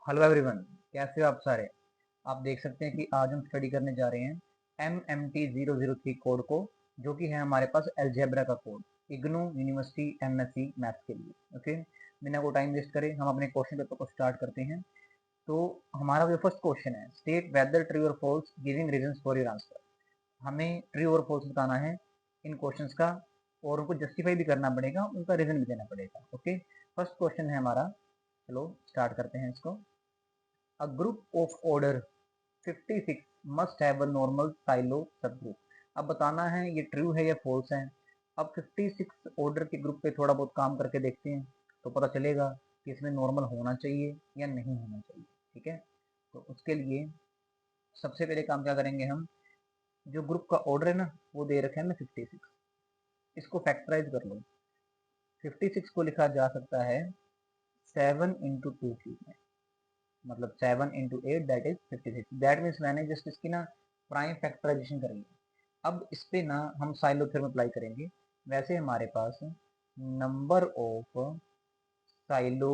Hello everyone, कैसे हो आप सारे। आप देख सकते हैं कि आज हम स्टडी करने जा रहे हैं MMT003 कोड को, जो कि है हमारे पास अलजेब्रा का code, IGNOU university MSc maths के लिए। ओके, बिना को टाइम वेस्ट करें हम अपने क्वेश्चन पेपर को स्टार्ट करते हैं। तो हमारा जो फर्स्ट क्वेश्चन है, स्टेट वेदर ट्रू और false giving reasons for your answer. हमें ट्रू और फॉल्स बताना है इन क्वेश्चंस का, और उनको जस्टिफाई भी करना पड़ेगा, उनका रीजन भी देना पड़ेगा। ओके, फर्स्ट क्वेश्चन है हमारा, चलो स्टार्ट करते हैं इसको। A group of order 56 must have a normal silo subgroup। अब बताना है ये ट्रू है या फॉल्स है। अब 56 ऑर्डर के ग्रुप पे थोड़ा बहुत काम करके देखते हैं, तो पता चलेगा कि इसमें नॉर्मल होना चाहिए या नहीं होना चाहिए। ठीक है, तो उसके लिए सबसे पहले काम क्या करेंगे हम, जो ग्रुप का ऑर्डर है ना वो दे रखे हैं हमें 56, इसको फैक्टराइज कर लो। 56 को लिखा जा सकता है 7 into 2 में, मतलब 7 into 8 that is 56। That means मैंने जस्ट इसकी ना प्राइम फैक्टराइजेशन करी है। अब इस पे ना हम साइलो थ्योरम अप्लाई करेंगे। वैसे हमारे पास नंबर ऑफ साइलो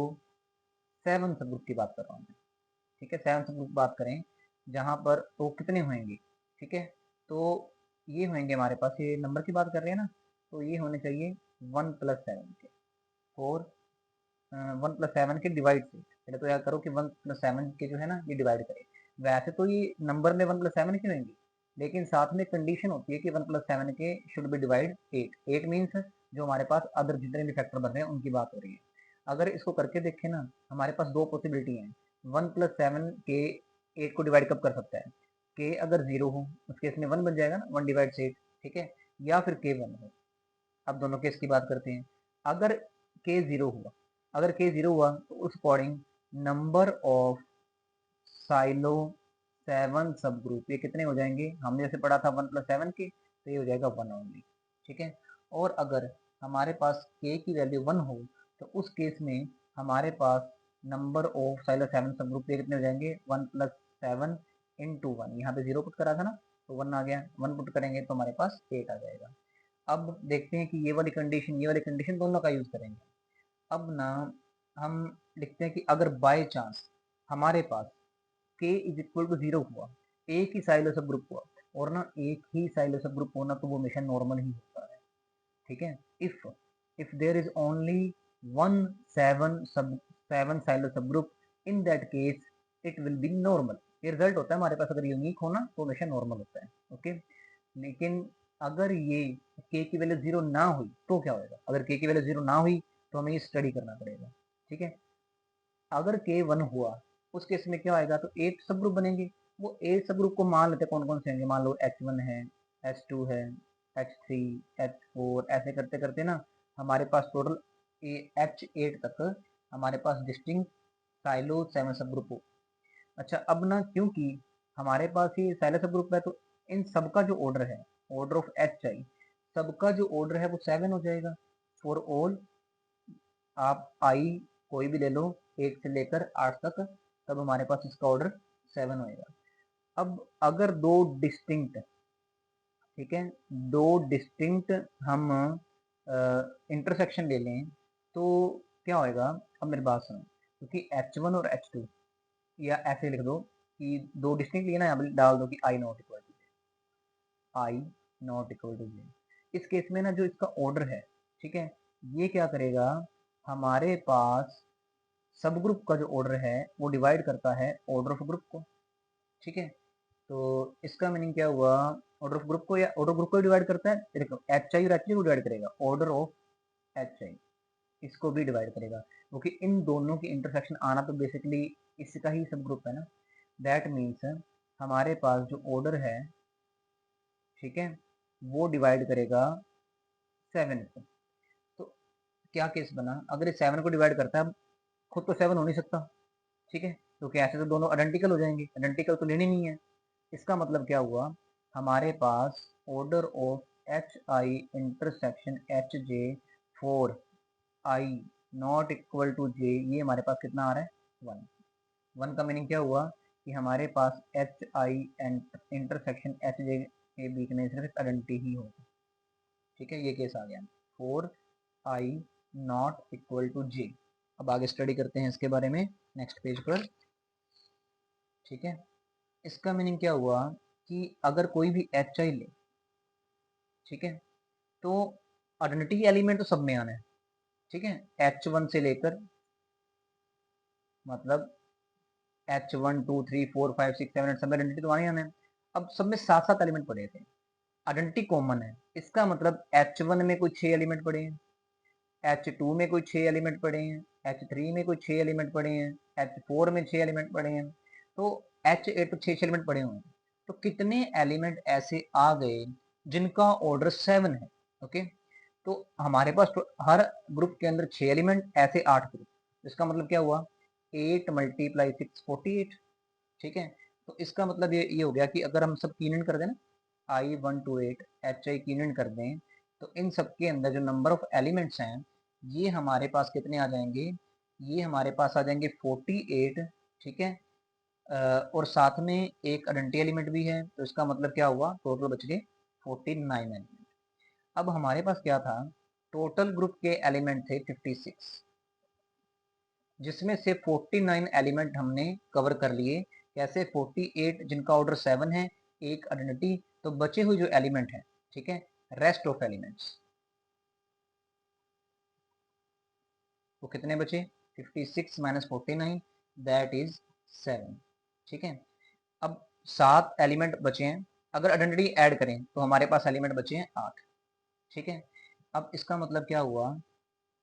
7 सब ग्रुप की बात कर रहा हूँ मैं। ठीक है, 7 सब ग्रुप बात करें जहाँ पर, तो कितने होंगे। ठीक है, तो ये होंगे हमारे पास, ये नंबर की बात कर रहे हैं ना, तो ये होने चाहिए 1+7 के, और 1+7 के डिवाइड से पहले तो याद करो कि 1+7 के जो है ना ये डिवाइड करें। वैसे तो ये नंबर में 1+7 के होंगे, लेकिन साथ में कंडीशन होती है कि 1+7 के शुड बी डिवाइड 8 मीन्स जो हमारे पास अदर जितने भी फैक्टर बन रहे हैं उनकी बात हो रही है। अगर इसको करके देखें ना, हमारे पास दो पॉसिबिलिटी है। 1+7 के 8 को डिवाइड कब कर सकता है, के अगर 0 हो उस केस में 1 बन जाएगा ना, 1/8। ठीक है, या फिर के 1 हो। अब दोनों केस की बात करते हैं। अगर के 0 हुआ, अगर के 0 हुआ तो उस अकॉर्डिंग नंबर ऑफ साइलो 7 सब ग्रुप ये कितने हो जाएंगे, हमने जैसे पढ़ा था 1+7 के, तो ये हो जाएगा 1 ओनली। ठीक है, और अगर हमारे पास के की वैल्यू 1 हो तो उस केस में हमारे पास नंबर ऑफ साइलो 7 सब ग्रुप ये कितने हो जाएंगे, 1+7 into 1। यहाँ पे 0 पुट करा था ना, तो 1 आ गया, 1 पुट करेंगे तो हमारे पास 8 आ जाएगा। अब देखते हैं कि ये वाली कंडीशन दोनों का यूज करेंगे। अब ना हम लिखते हैं कि अगर बाय चांस हमारे पास k इज इक्वल टू 0 हुआ, एक ही साइलो सब ग्रुप हुआ, और ना एक ही साइलो सब ग्रुप होना तो वो हमेशा नॉर्मल ही होता है। ठीक है, if if there is only one 7 Sylow sub group, in that case it will be normal. ये रिजल्ट होता है हमारे पास, अगर यूनिक हो ना तो हमेशा नॉर्मल होता है। ओके, लेकिन अगर ये k की वैल्यू 0 ना हुई तो क्या होगा, अगर k की वैल्यू 0 ना हुई तो हमें ये स्टडी करना पड़ेगा। ठीक है, अगर के 1 हुआ उस केस में क्या आएगा, तो 8 सब ग्रुप बनेंगे। वो 8 सब ग्रुप को मान लेते हैं कौन कौन से होंगे, मान लो H1 है, H2 है, H3, H4, ऐसे करते करते ना हमारे पास टोटल H8 तक हमारे पास डिस्टिंक्ट साइलो 7 सब ग्रुप हो। अच्छा, अब ना क्योंकि हमारे पास ये साइलो सब ग्रुप है, तो इन सबका जो ऑर्डर है, ऑर्डर ऑफ HI, सबका जो ऑर्डर है वो 7 हो जाएगा फॉर ऑल। आप आई कोई भी ले लो 1 से लेकर 8 तक, तब हमारे पास इसका ऑर्डर 7 होएगा। अब अगर दो डिस्टिंक्ट, ठीक है, दो डिस्टिंक्ट हम इंटरसेक्शन ले लें तो क्या होएगा। अब मेरी बात सुनो, क्योंकि H1 और H2, या ऐसे लिख दो कि दो डिस्टिंक्ट लिए ना, यहाँ पे डाल दो कि आई नॉट इक्वल टू जे। इस केस में ना जो इसका ऑर्डर है, ठीक है, ये क्या करेगा, हमारे पास सब ग्रुप का जो ऑर्डर है वो डिवाइड करता है ऑर्डर ऑफ ग्रुप को। ठीक है, तो इसका मीनिंग क्या हुआ, ऑर्डर ऑफ ग्रुप को या ऑर्डर ग्रुप को डिवाइड करता है। देखो एच आई और एच आई को डिवाइड करेगा, ऑर्डर ऑफ एच आई इसको भी डिवाइड करेगा, क्योंकि इन दोनों की इंटरसेक्शन आना तो बेसिकली इसका ही सब ग्रुप है ना। दैट मीन्स हमारे पास जो ऑर्डर है, ठीक है, वो डिवाइड करेगा 7 को। तो क्या केस बना, अगर ये 7 को डिवाइड करता है, खुद तो 7 हो नहीं सकता। ठीक है, क्योंकि ऐसे तो दोनों आइडेंटिकल हो जाएंगे, आइडेंटिकल तो लेनी नहीं है। इसका मतलब क्या हुआ, हमारे पास order of H I intersection H J for I not equal to J, ये हमारे पास कितना आ रहा है, 1। 1 का मीनिंग क्या हुआ कि हमारे पास H I intersection H J के बीच में सिर्फ आइडेंटिटी ही होगा। ठीक है, ये केस आ गया 4i नॉट इक्वल टू जे। अब आगे स्टडी करते हैं इसके बारे में नेक्स्ट पेज पर। ठीक है। इसका मीनिंग क्या हुआ कि अगर कोई भी एच आई ले, ठीक है, तो आइडेंटिटी एलिमेंट तो सब में आना है, ठीक है, H1 से लेकर मतलब H1 2 3 4 5 6 7 8 सब में आइडेंटिटी तो आने आना है। अब सब में 7 एलिमेंट पड़े थे, आइडेंटिटी कॉमन है, इसका मतलब H1 में कोई 6 एलिमेंट पड़े हैं, H2 में कोई 6 एलिमेंट पड़े हैं, H3 में कोई 6 एलिमेंट पड़े हैं, H4 में 6 एलिमेंट पड़े हैं, तो H8 तो 6 एलिमेंट पड़े हुए हैं। तो कितने एलिमेंट ऐसे आ गए जिनका ऑर्डर 7 है? ओके, तो हमारे पास तो हर ग्रुप के अंदर 6 एलिमेंट, ऐसे 8 ग्रुप, इसका मतलब क्या हुआ 8 × 6 48, ठीक है। तो इसका मतलब ये हो गया कि अगर हम सब कीन कर दें ना, I1 to 8 HI कीन कर दें, तो इन सब के अंदर जो नंबर ऑफ एलिमेंट्स हैं ये हमारे पास कितने आ जाएंगे, ये हमारे पास आ जाएंगे 48, ठीक है। और साथ में एक आइडेंटिटी एलिमेंट भी है, तो इसका मतलब क्या हुआ टोटल बच गए 49 एलिमेंट। अब हमारे पास क्या था, टोटल ग्रुप के एलिमेंट थे 56, जिसमें से 49 एलिमेंट हमने कवर कर लिए। कैसे 48 जिनका ऑर्डर 7 है, एक आइडेंटिटी, तो बचे हुए जो एलिमेंट है, ठीक है, रेस्ट ऑफ एलिमेंट्स, वो कितने बचे 56 - 49 दैट इज 7, ठीक है। अब 7 एलिमेंट बचे हैं, अगर आइडेंटिटी ऐड करें तो हमारे पास एलिमेंट बचे हैं 8, ठीक है। अब इसका मतलब क्या हुआ,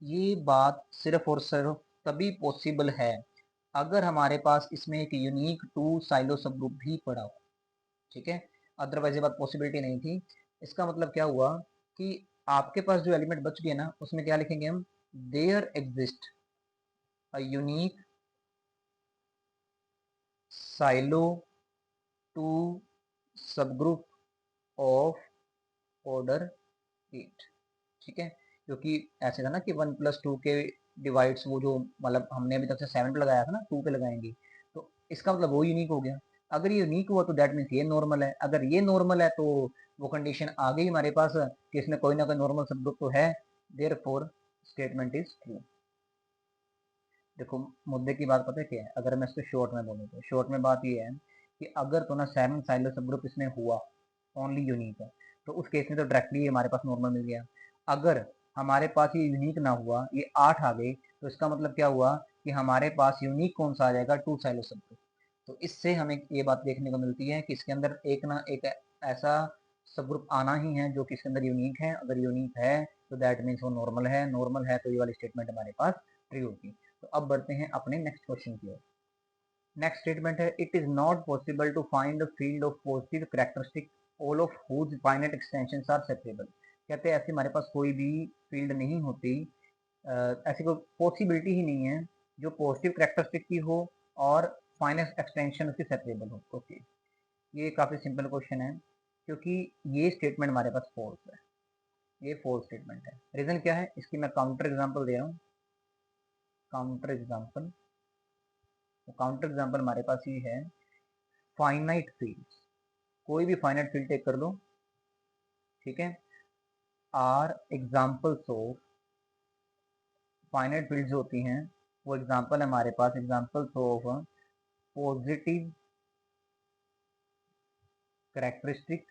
ये बात सिर्फ और सिर्फ तभी पॉसिबल है अगर हमारे पास इसमें एक यूनिक 2 साइलो सब ग्रुप भी पड़ा हो, ठीक है, अदरवाइज ये बात पॉसिबिलिटी नहीं थी। इसका मतलब क्या हुआ कि आपके पास जो एलिमेंट बच गए ना, उसमें क्या लिखेंगे हम, there exist a unique Sylow 2 subgroup of order 8, ठीक है। क्योंकि ऐसे था ना कि 1 + 2 के डिवाइड्स, वो जो मतलब हमने अभी तक से 7 पे लगाया था ना, 2 पे लगाएंगे, तो इसका मतलब वो यूनिक हो गया। अगर ये यूनिक हुआ तो दैट मीन्स ये नॉर्मल है, अगर ये नॉर्मल है तो वो कंडीशन आ गई हमारे पास कि इसमें कोई ना कोई नॉर्मल सब ग्रुप तो है, देयरफॉर स्टेटमेंट इज ट्रू। देखो मुद्दे की बात पता है क्या है, अगर मैं इसको शॉर्ट में बोलूँ तो शॉर्ट में बात ये है कि अगर तो ना 7 साइलो सब ग्रुप इसमें हुआ, ओनली यूनिक है, तो उस केस में तो डायरेक्टली हमारे पास नॉर्मल मिल गया। अगर हमारे पास ये यूनिक ना हुआ, ये 8 आ गए, तो इसका मतलब क्या हुआ कि हमारे पास यूनिक कौन सा आ जाएगा, 2 साइलो सब ग्रुप। तो इससे हमें ये बात देखने को मिलती है कि इसके अंदर एक ना एक ऐसा सब ग्रुप आना ही है जो कि इसके अंदर यूनिक है। अगर यूनिक है तो दैट मीन्स वो नॉर्मल है, नॉर्मल है तो ये वाली स्टेटमेंट हमारे पास ट्रू होगी। तो अब बढ़ते हैं अपने नेक्स्ट क्वेश्चन की ओर। नेक्स्ट स्टेटमेंट है, it is not possible to find a field of positive characteristic all of whose finite extensions are separable. कहते हैं ऐसे हमारे पास कोई भी फील्ड नहीं होती, ऐसी कोई पॉसिबिलिटी ही नहीं है जो पॉजिटिव कैरेक्टरिस्टिक की हो और फाइनाइट एक्सटेंशन उसकी सेपरेबल हो। ओके, ये काफ़ी सिंपल क्वेश्चन है क्योंकि ये स्टेटमेंट हमारे पास फॉल्स है, ये फॉल्स स्टेटमेंट है। रीज़न क्या है, इसकी मैं काउंटर एग्जांपल दे रहा हूँ। काउंटर एग्जांपल, तो काउंटर एग्जांपल हमारे पास ये है, फाइनाइट फील्ड, कोई भी फाइनाइट फील्ड टेक कर लो, ठीक है, are examples of finite field जो होती हैं वो एग्जांपल है हमारे पास, examples of positive characteristic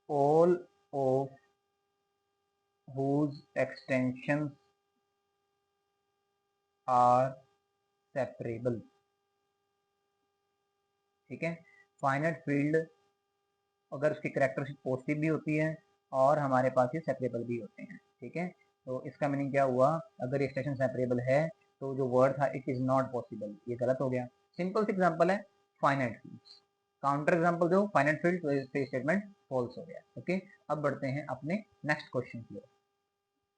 all of whose extensions are separable, ठीक है। फाइनाइट फील्ड अगर उसकी कैरेक्टरिस्टिक पॉजिटिव भी होती है और हमारे पास ये सेपरेबल भी होते हैं, ठीक है। तो इसका मीनिंग क्या हुआ, अगर एक्सटेंशन सेपरेबल है तो जो वर्ड था इट इज नॉट पॉसिबल, ये गलत हो गया। सिंपल सी एग्जांपल है फाइनाइट फील्ड्स, काउंटर एग्जांपल दो फाइनाइट फील्ड, तो इससे स्टेटमेंट फॉल्स हो गया। ओके, अब बढ़ते हैं अपने नेक्स्ट क्वेश्चन की ओर।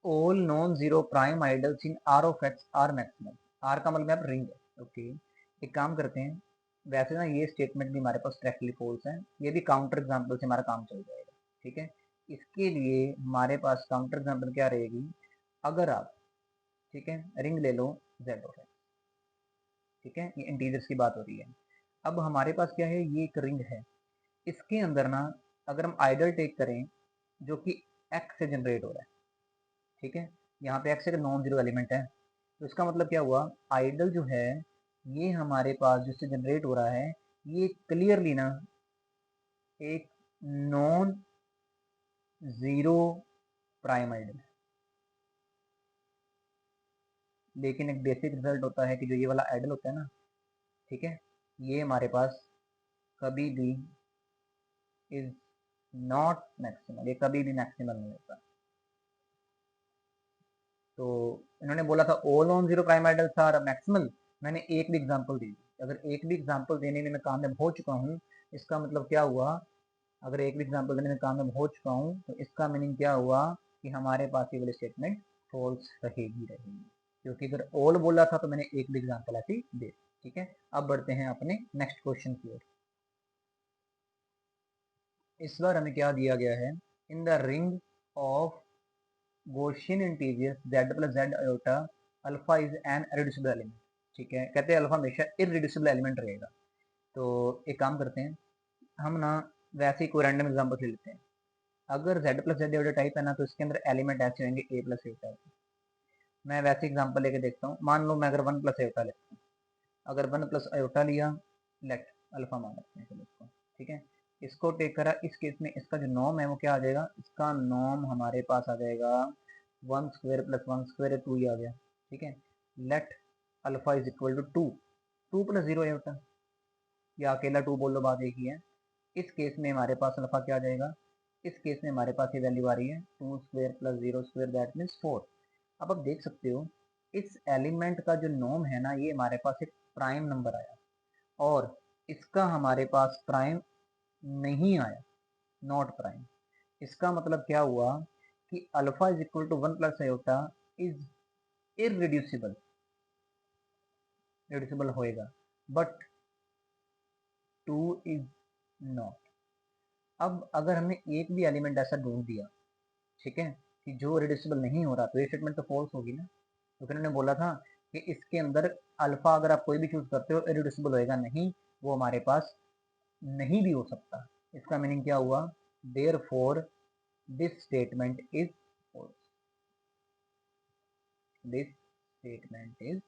All non zero prime ideals in R of X R maximum, R का मतलब अब रिंग है। ओके, एक काम करते हैं, वैसे ना ये स्टेटमेंट भी हमारे पास करेक्टली फॉल्स है, ये भी काउंटर एग्जांपल से हमारा काम चल जाएगा, ठीक है। इसके लिए हमारे पास काउंटर एग्जांपल क्या रहेगी, अगर आप, ठीक है, रिंग ले लो जेड ऑफ एक्स, ठीक है, ये इंटीजर्स की बात हो रही है। अब हमारे पास क्या है, ये एक रिंग है, इसके अंदर ना अगर हम आइडल टेक करें जो कि एक्स से जनरेट हो रहा है, ठीक है, यहाँ पे एक्स एक नॉन जीरो एलिमेंट है, तो इसका मतलब क्या हुआ, आइडल जो है ये हमारे पास जिससे जनरेट हो रहा है ये क्लियरली ना एक नॉन जीरो प्राइम आइडल, लेकिन एक बेसिक रिजल्ट होता है कि जो ये वाला आइडल होता है ना, ठीक है, ये हमारे पास कभी भी इज नॉट मैक्सिमल, ये कभी भी मैक्सिमल नहीं होता। तो इन्होंने बोला था all on zero prime ideals are maximal, मैंने एक भी एग्जांपल दी। अगर एक भी एग्जांपल देने में मैं कामयाब हो चुका हूँ, इसका मतलब क्या हुआ, अगर एक भी एग्जांपल देने में कामयाब हो चुका हूँ तो इसका मीनिंग क्या हुआ कि हमारे पास ये वाली स्टेटमेंट फॉल्स रहेगी। क्योंकि अगर ऑल बोला था तो मैंने एक भी एग्जांपल ऐसी दे। ठीक है, अब बढ़ते हैं अपने नेक्स्ट क्वेश्चन की ओर। इस बार हमें क्या दिया गया है, in the ring of Gaussian integers z plus z iota alpha is an irreducible element. ठीक है, कहते हैं अल्फा हमेशा इरेड्यूसिबल एलिमेंट रहेगा। तो एक काम करते हैं, हम ना वैसे ही कोई रैंडम एग्जांपल ले लेते हैं। अगर z प्लस z आइota टाइप है ना तो इसके अंदर एलिमेंट ऐसे होंगे a प्लस आइota। मैं वैसे एग्जांपल लेके देखता हूँ, मान लो मैं अगर 1 प्लस आइota लेता हूँ, अगर 1 प्लस आइota लिया, लेट अल्फा मान लेते हैं चलो इसको। ठीक है, इसको टेक करा, इस केस में इसका जो नॉर्म है वो क्या आ जाएगा, इसका नॉर्म हमारे पास आ जाएगा 1 स्क्वायर प्लस 1 स्क्वायर 2 ही आ गया। ठीक है, let alpha is equal to 2, 2 plus 0 iota, या अकेला 2 बोल लो, बात एक ही है। इस केस में हमारे पास अल्फा क्या आ जाएगा, इस केस में हमारे पास ये वैल्यू आ रही है 2 square plus 0 square that means 4। अब आप देख सकते हो इस एलिमेंट का जो नॉर्म है ना, ये हमारे पास एक प्राइम नंबर आया, और इसका हमारे पास प्राइम नहीं आया, नॉट प्राइम। इसका मतलब क्या हुआ कि alpha is equal to 1 plus iota is irreducible, reducible होएगा, बट 2 इज नॉट। अब अगर हमने एक भी एलिमेंट ऐसा ढूंढ दिया, ठीक है, कि जो रिड्यूसिबल नहीं हो रहा, तो ये स्टेटमेंट तो फॉल्स होगी ना। तो फिर उन्होंने बोला था कि इसके अंदर अल्फा अगर आप कोई भी चूज करते हो इरिड्यूसिबल होएगा नहीं, वो हमारे पास नहीं भी हो सकता। इसका मीनिंग क्या हुआ, therefore this statement is false, this statement is,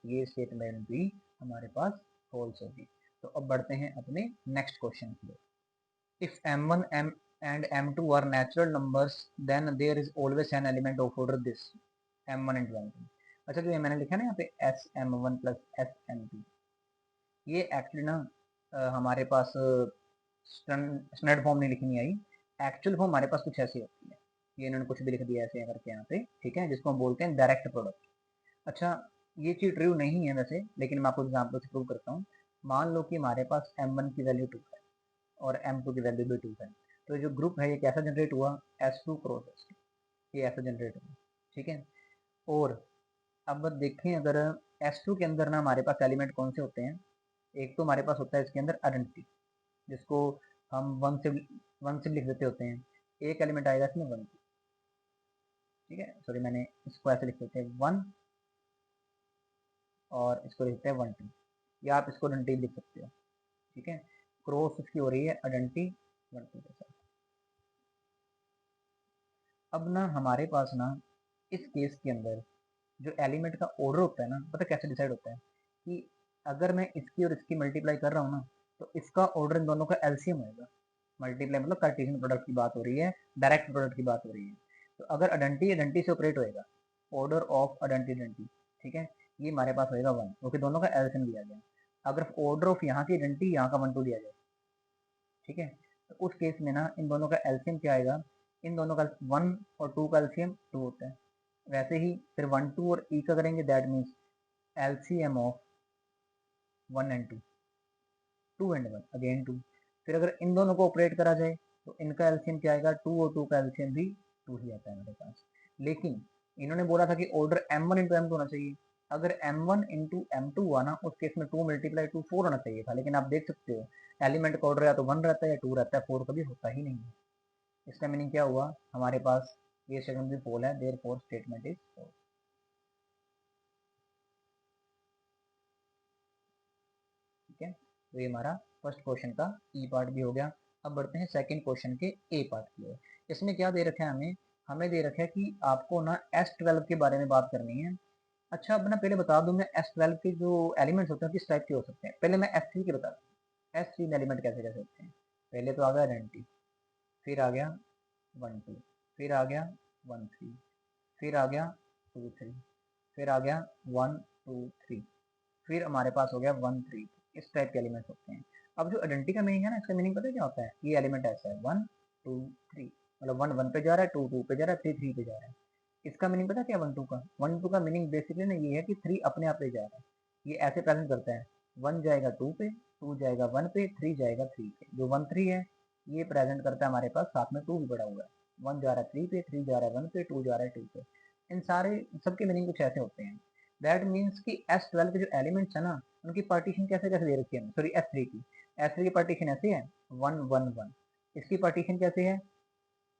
ये स्टेटमेंट भी हमारे पास फॉल्स होगी। तो अब बढ़ते हैं अपने नेक्स्ट क्वेश्चन की ओर। If m1 m and m2 are natural numbers, then there is always an element of order this m1 and m2। अच्छा, जो ये मैंने लिखा ना यहाँ पे s m1 plus s m2, ये एक्चुअली ना हमारे पास स्टैंडर्ड फॉर्म नहीं लिखनी आई। एक्चुअल फॉर्म हमारे पास कुछ ऐसी होती है, ये इन्होंने कुछ भी लिख दिया ऐसे करके यहाँ पे, ठीक है, जिसको हम बोलते हैं डायरेक्ट प्रोडक्ट। अच्छा, ये चीज ट्रू नहीं है वैसे, लेकिन मैं आपको एग्जाम्पल से प्रूव करता हूँ। मान लो कि हमारे पास m1 की वैल्यू 2 है और m2 की वैल्यू भी 2 है, तो जो ग्रुप है ये कैसा जनरेट हुआ, s2 क्रॉस s2, ये ऐसा जनरेट हुआ। ठीक है, और अब देखें अगर s2 के अंदर ना हमारे पास एलिमेंट कौन से होते हैं, एक तो हमारे पास होता है इसके अंदर आइडेंटिटी, जिसको हम वन से लिख देते होते हैं, एक एलिमेंट आएगा इसमें 1। ठीक है, सॉरी मैंने इसको ऐसे लिख देते हैं 1 और इसको लिखते हैं 1 2, या आप इसको आइडेंटिटी लिख सकते हो। ठीक है, क्रॉस इसकी हो रही है आइडेंटिटी 1 2 के साथ। अब ना हमारे पास ना इस केस के अंदर जो एलिमेंट का ऑर्डर होता है ना, पता कैसे डिसाइड होता है कि अगर मैं इसकी और इसकी मल्टीप्लाई कर रहा हूँ ना, तो इसका ऑर्डर इन दोनों का एलसीएम होगा। मल्टीप्लाई मतलब कार्टेशियन प्रोडक्ट की बात हो रही है, डायरेक्ट प्रोडक्ट की बात हो रही है। तो अगर आइडेंटिटी आइडेंटिटी से ऑपरेट होएगा, ऑर्डर ऑफ आइडेंटिटी आइडेंटिटी, ठीक है, ये हमारे पास होएगा 1, क्योंकि दोनों का एलसीएम दिया गया। अगर ऑर्डर ऑफ यहाँ की आइडेंटिटी यहाँ का 1 2 दिया जाए, ठीक है, तो उस केस में ना इन दोनों का एलसीएम क्या आएगा, इन दोनों का 1 और 2 का एलसीएम 2 होता है। वैसे ही फिर 1 2 और ई का करेंगे, that means LCM of 1 and 2, 2 and 1 again 2। फिर अगर इन दोनों को ऑपरेट करा जाए तो इनका एलसीएम क्या आएगा, 2 और 2 का एलसीएम भी 2 ही आता है हमारे पास। लेकिन इन्होंने बोला था कि ऑर्डर m1 इंटू m2 होना चाहिए। अगर m1 इंटू m2 हुआ ना, उस केस में 2 मल्टीप्लाई 2 4 होना चाहिए था, लेकिन आप देख सकते हो एलिमेंट का ऑर्डर या तो 1 रहता है या 2 रहता है, 4 कभी होता ही नहीं है। इसका मीनिंग क्या हुआ, हमारे पास ये स्टेटमेंट भी फॉल है, therefore statement is false. ठीक है, तो ये हमारा फर्स्ट क्वेश्चन का ई पार्ट भी हो गया। अब बढ़ते हैं सेकंड क्वेश्चन के ए पार्ट की ओर। इसमें क्या दे रखा है हमें, हमें दे रखा है कि आपको ना S12 के बारे में बात करनी है। अच्छा, अब ना पहले बता दूं मैं S12 के जो एलिमेंट्स होते हैं किस टाइप के हो सकते हैं। पहले मैं S3 के बता दूं, S3 में एलिमेंट कैसे कैसे होते हैं। पहले तो आ गया आइडेंटिटी, फिर आ गया 1 2, फिर आ गया 1 3, फिर आ गया 2 3, फिर आ गया 1 2 3, फिर हमारे पास हो गया 1 3। इस टाइप के एलिमेंट्स होते हैं। अब जो आइडेंटिटी का मीनिंग है ना, इसका मीनिंग पता है क्या होता है। ये एलिमेंट ऐसा है 1 2 3, मतलब 1 1 पे जा रहा है, 2 2 पे जा रहा है, 3 3 पे जा रहा है। इसका मीनिंग पता है क्या 1 2 का। 1 2 का मीनिंग बेसिकली ना ये है कि 3 अपने आप पे जा रहा है। ये ऐसे प्रेजेंट करता है, 1 जाएगा 2 पे, 2 जाएगा 1 पे, 3 जाएगा 3 पे। जो 1 3 है ये प्रेजेंट करता है हमारे पास, साथ में 2 भी पड़ा हुआ है। 1 जा रहा है 3 पे, 3 जा रहा है 1 पे, 2 जा रहा है 2 पे। इन सारे सबके मीनिंग कुछ ऐसे होते हैं। दैट मीन्स कि S12 के जो एलिमेंट्स है ना, उनकी पार्टीशन कैसे कैसे दे रखी है, सॉरी S3 की। S3 की पार्टीशन ऐसे है 1 1 1। इसकी पार्टीशन कैसे है,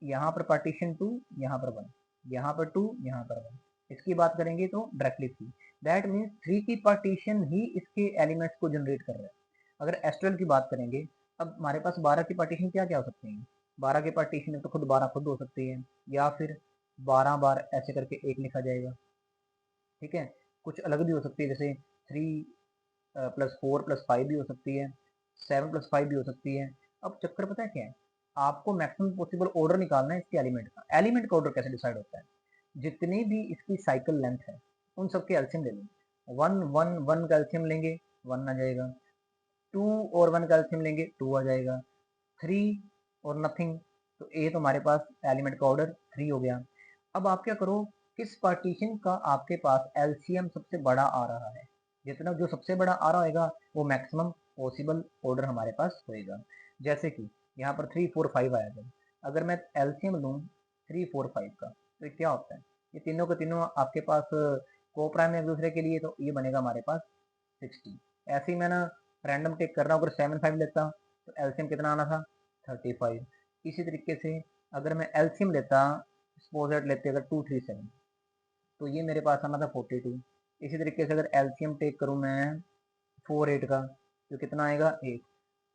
यहाँ पर पार्टीशन 2, यहाँ पर 1, यहाँ पर 2, यहाँ पर 1। इसकी बात करेंगे तो डायरेक्टली 3। दैट मीन्स 3 की पार्टीशन ही इसके एलिमेंट्स को जनरेट कर रहा है। अगर S12 की बात करेंगे, अब हमारे पास 12 की पार्टीशन क्या क्या हो सकती है। 12 की पार्टीशन तो खुद 12 खुद हो सकती है, या फिर 12 बार ऐसे करके एक लिखा जाएगा। ठीक है, कुछ अलग भी हो सकती है, जैसे 3 प्लस 4 प्लस 5 भी हो सकती है, 7 प्लस 5 भी हो सकती है। अब चक्कर पता है क्या है, आपको मैक्सिमम पॉसिबल ऑर्डर निकालना है इसके एलिमेंट का। एलिमेंट का ऑर्डर कैसे डिसाइड होता है, जितनी भी इसकी साइकिल लेंथ है उन सबके एल्सियम ले लो। 1 1 1 का एल्सियम लेंगे 1 आ जाएगा, 2 और 1 का एल्सियम लेंगे 2 आ जाएगा, 3 और नथिंग। तो ये तो हमारे पास एलिमेंट का ऑर्डर 3 हो गया। अब आप क्या करो, किस पार्टीशन का आपके पास एलसीएम सबसे बड़ा आ रहा है, जितना जो सबसे बड़ा आ रहा होगा वो मैक्सिमम पॉसिबल ऑर्डर हमारे पास होएगा। जैसे कि यहाँ पर 3 4 5 आया था, अगर मैं एलसीएम लूँ 3 4 5 का, तो क्या होता है, ये तीनों के तीनों आपके पास को प्राइम है एक दूसरे के लिए, तो ये बनेगा हमारे पास 60। ऐसे ही मैं ना रैंडम टेक कर रहा हूँ, अगर 7 5 लेता तो एलसीएम कितना आना था 35। इसी तरीके से अगर मैं एलसीएम लेता, सपोज लेते अगर 237, तो ये मेरे पास आना था 42। इसी तरीके से अगर एलसीएम टेक करूँ मैं 48 का, तो कितना आएगा 8।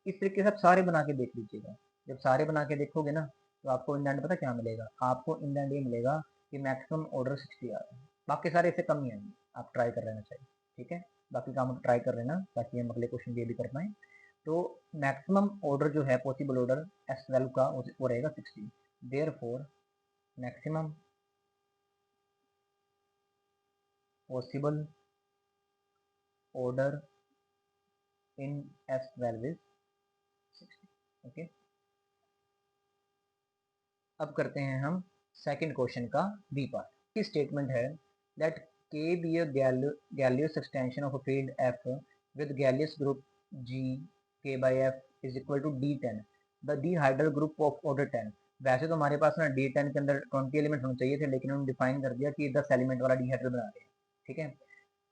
इस तरीके से आप सारे बना के देख लीजिएगा। जब सारे बना के देखोगे ना, तो आपको इन द एंड पता क्या मिलेगा, आपको इन द एंड ये मिलेगा कि मैक्सिमम ऑर्डर 60 आ रहा है। बाकी सारे इससे कम ही आएंगे, आप ट्राई कर लेना चाहिए। ठीक है, बाकी काम आप ट्राई कर लेना ताकि हम अगले क्वेश्चन ये भी कर पाए। तो मैक्सिमम ऑर्डर जो है पॉसिबल ऑर्डर S12 का वो रहेगा 60। Therefore maximum possible order in S12 is 60। Okay, अब करते हैं हम सेकंड क्वेश्चन का बी पार्ट की स्टेटमेंट है that K be a Galois extension of a field F with Galois group G K by F is equal to D10 the dihedral group of order 10। वैसे तो हमारे पास ना D10 के अंदर 20 element होने चाहिए थे, लेकिन उन्होंने डिफाइन कर दिया कि 10 एलिमेंट वाला डिहाइड्रल बना रहे हैं। ठीक है,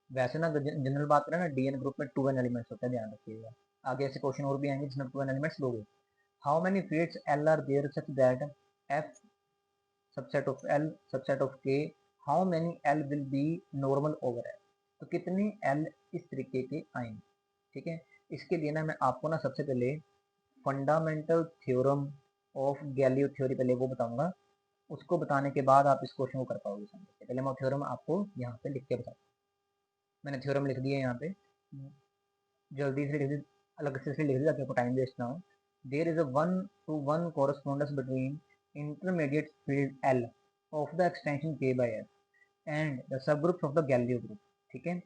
वैसे ना जनरल बात करें ना, DN ग्रुप में 2n एलिमेंट्स होते हैं, ध्यान रखिएगा। आगे ऐसे क्वेश्चन और भी आएंगे जिसमें 2n एलिमेंट्स लोगे। How many fields L are there such that F subset of L subset of K, how many L will be normal over L। तो कितने L इस तरीके के आएंगे। ठीक है, इसके लिए ना मैं आपको ना सबसे पहले फंडामेंटल थ्योरम ऑफ गैलियो थ्योरी पहले वो बताऊंगा, उसको बताने के बाद आप इस क्वेश्चन को कर पाओगे समझ के। पहले मैं थ्योरम आपको यहाँ पे लिख के बताऊँ। मैंने थ्योरम लिख दिया यहाँ पे, जल्दी से लिख दी, अलग से लिख दिया ताकि आपको टाइम वेस्ट ना हो। There is a 1 to 1 correspondence between intermediate field L of the extension K by S and the subgroups of the Galileo group। ठीक है,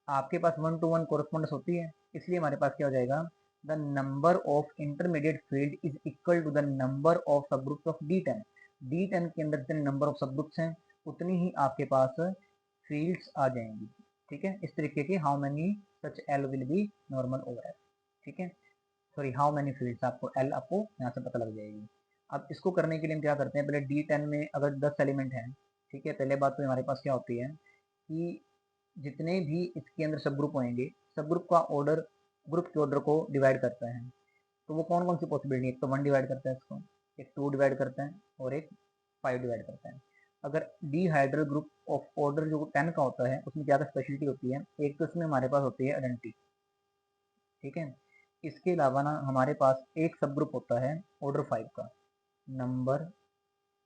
आपके पास 1 to 1 correspondence होती है, इसलिए हमारे पास क्या हो जाएगा, the number of intermediate field is equal to the number of subgroups of D10। D10 के अंदर जितने नंबर ऑफ सबग्रुप्स हैं उतनी ही आपके पास फील्ड्स आ जाएंगी। ठीक है, इस तरीके के how many such L will be normal over L। ठीक है, सॉरी हाउ मेनी फील्ड्स, आपको L आपको यहाँ से पता लग जाएगी। अब इसको करने के लिए हम क्या करते हैं, पहले D10 में अगर 10 एलिमेंट हैं, ठीक है, पहले बात तो हमारे पास क्या होती है कि जितने भी इसके अंदर सब ग्रुप होंगे, सब ग्रुप का ऑर्डर ग्रुप के ऑर्डर को डिवाइड करता है। तो वो कौन कौन सी पॉसिबिलिटी, एक तो 1 डिवाइड करता है इसको, एक 2 डिवाइड करता है और एक 5 डिवाइड करता है। अगर डिहाइड्रल ग्रुप ऑफ ऑर्डर जो 10 का होता है उसमें ज़्यादा स्पेशलिटी होती है, एक तो इसमें हमारे पास होती है आइडेंटिटी। ठीक है, इसके अलावा ना हमारे पास एक सब ग्रुप होता है ऑर्डर 5 का, number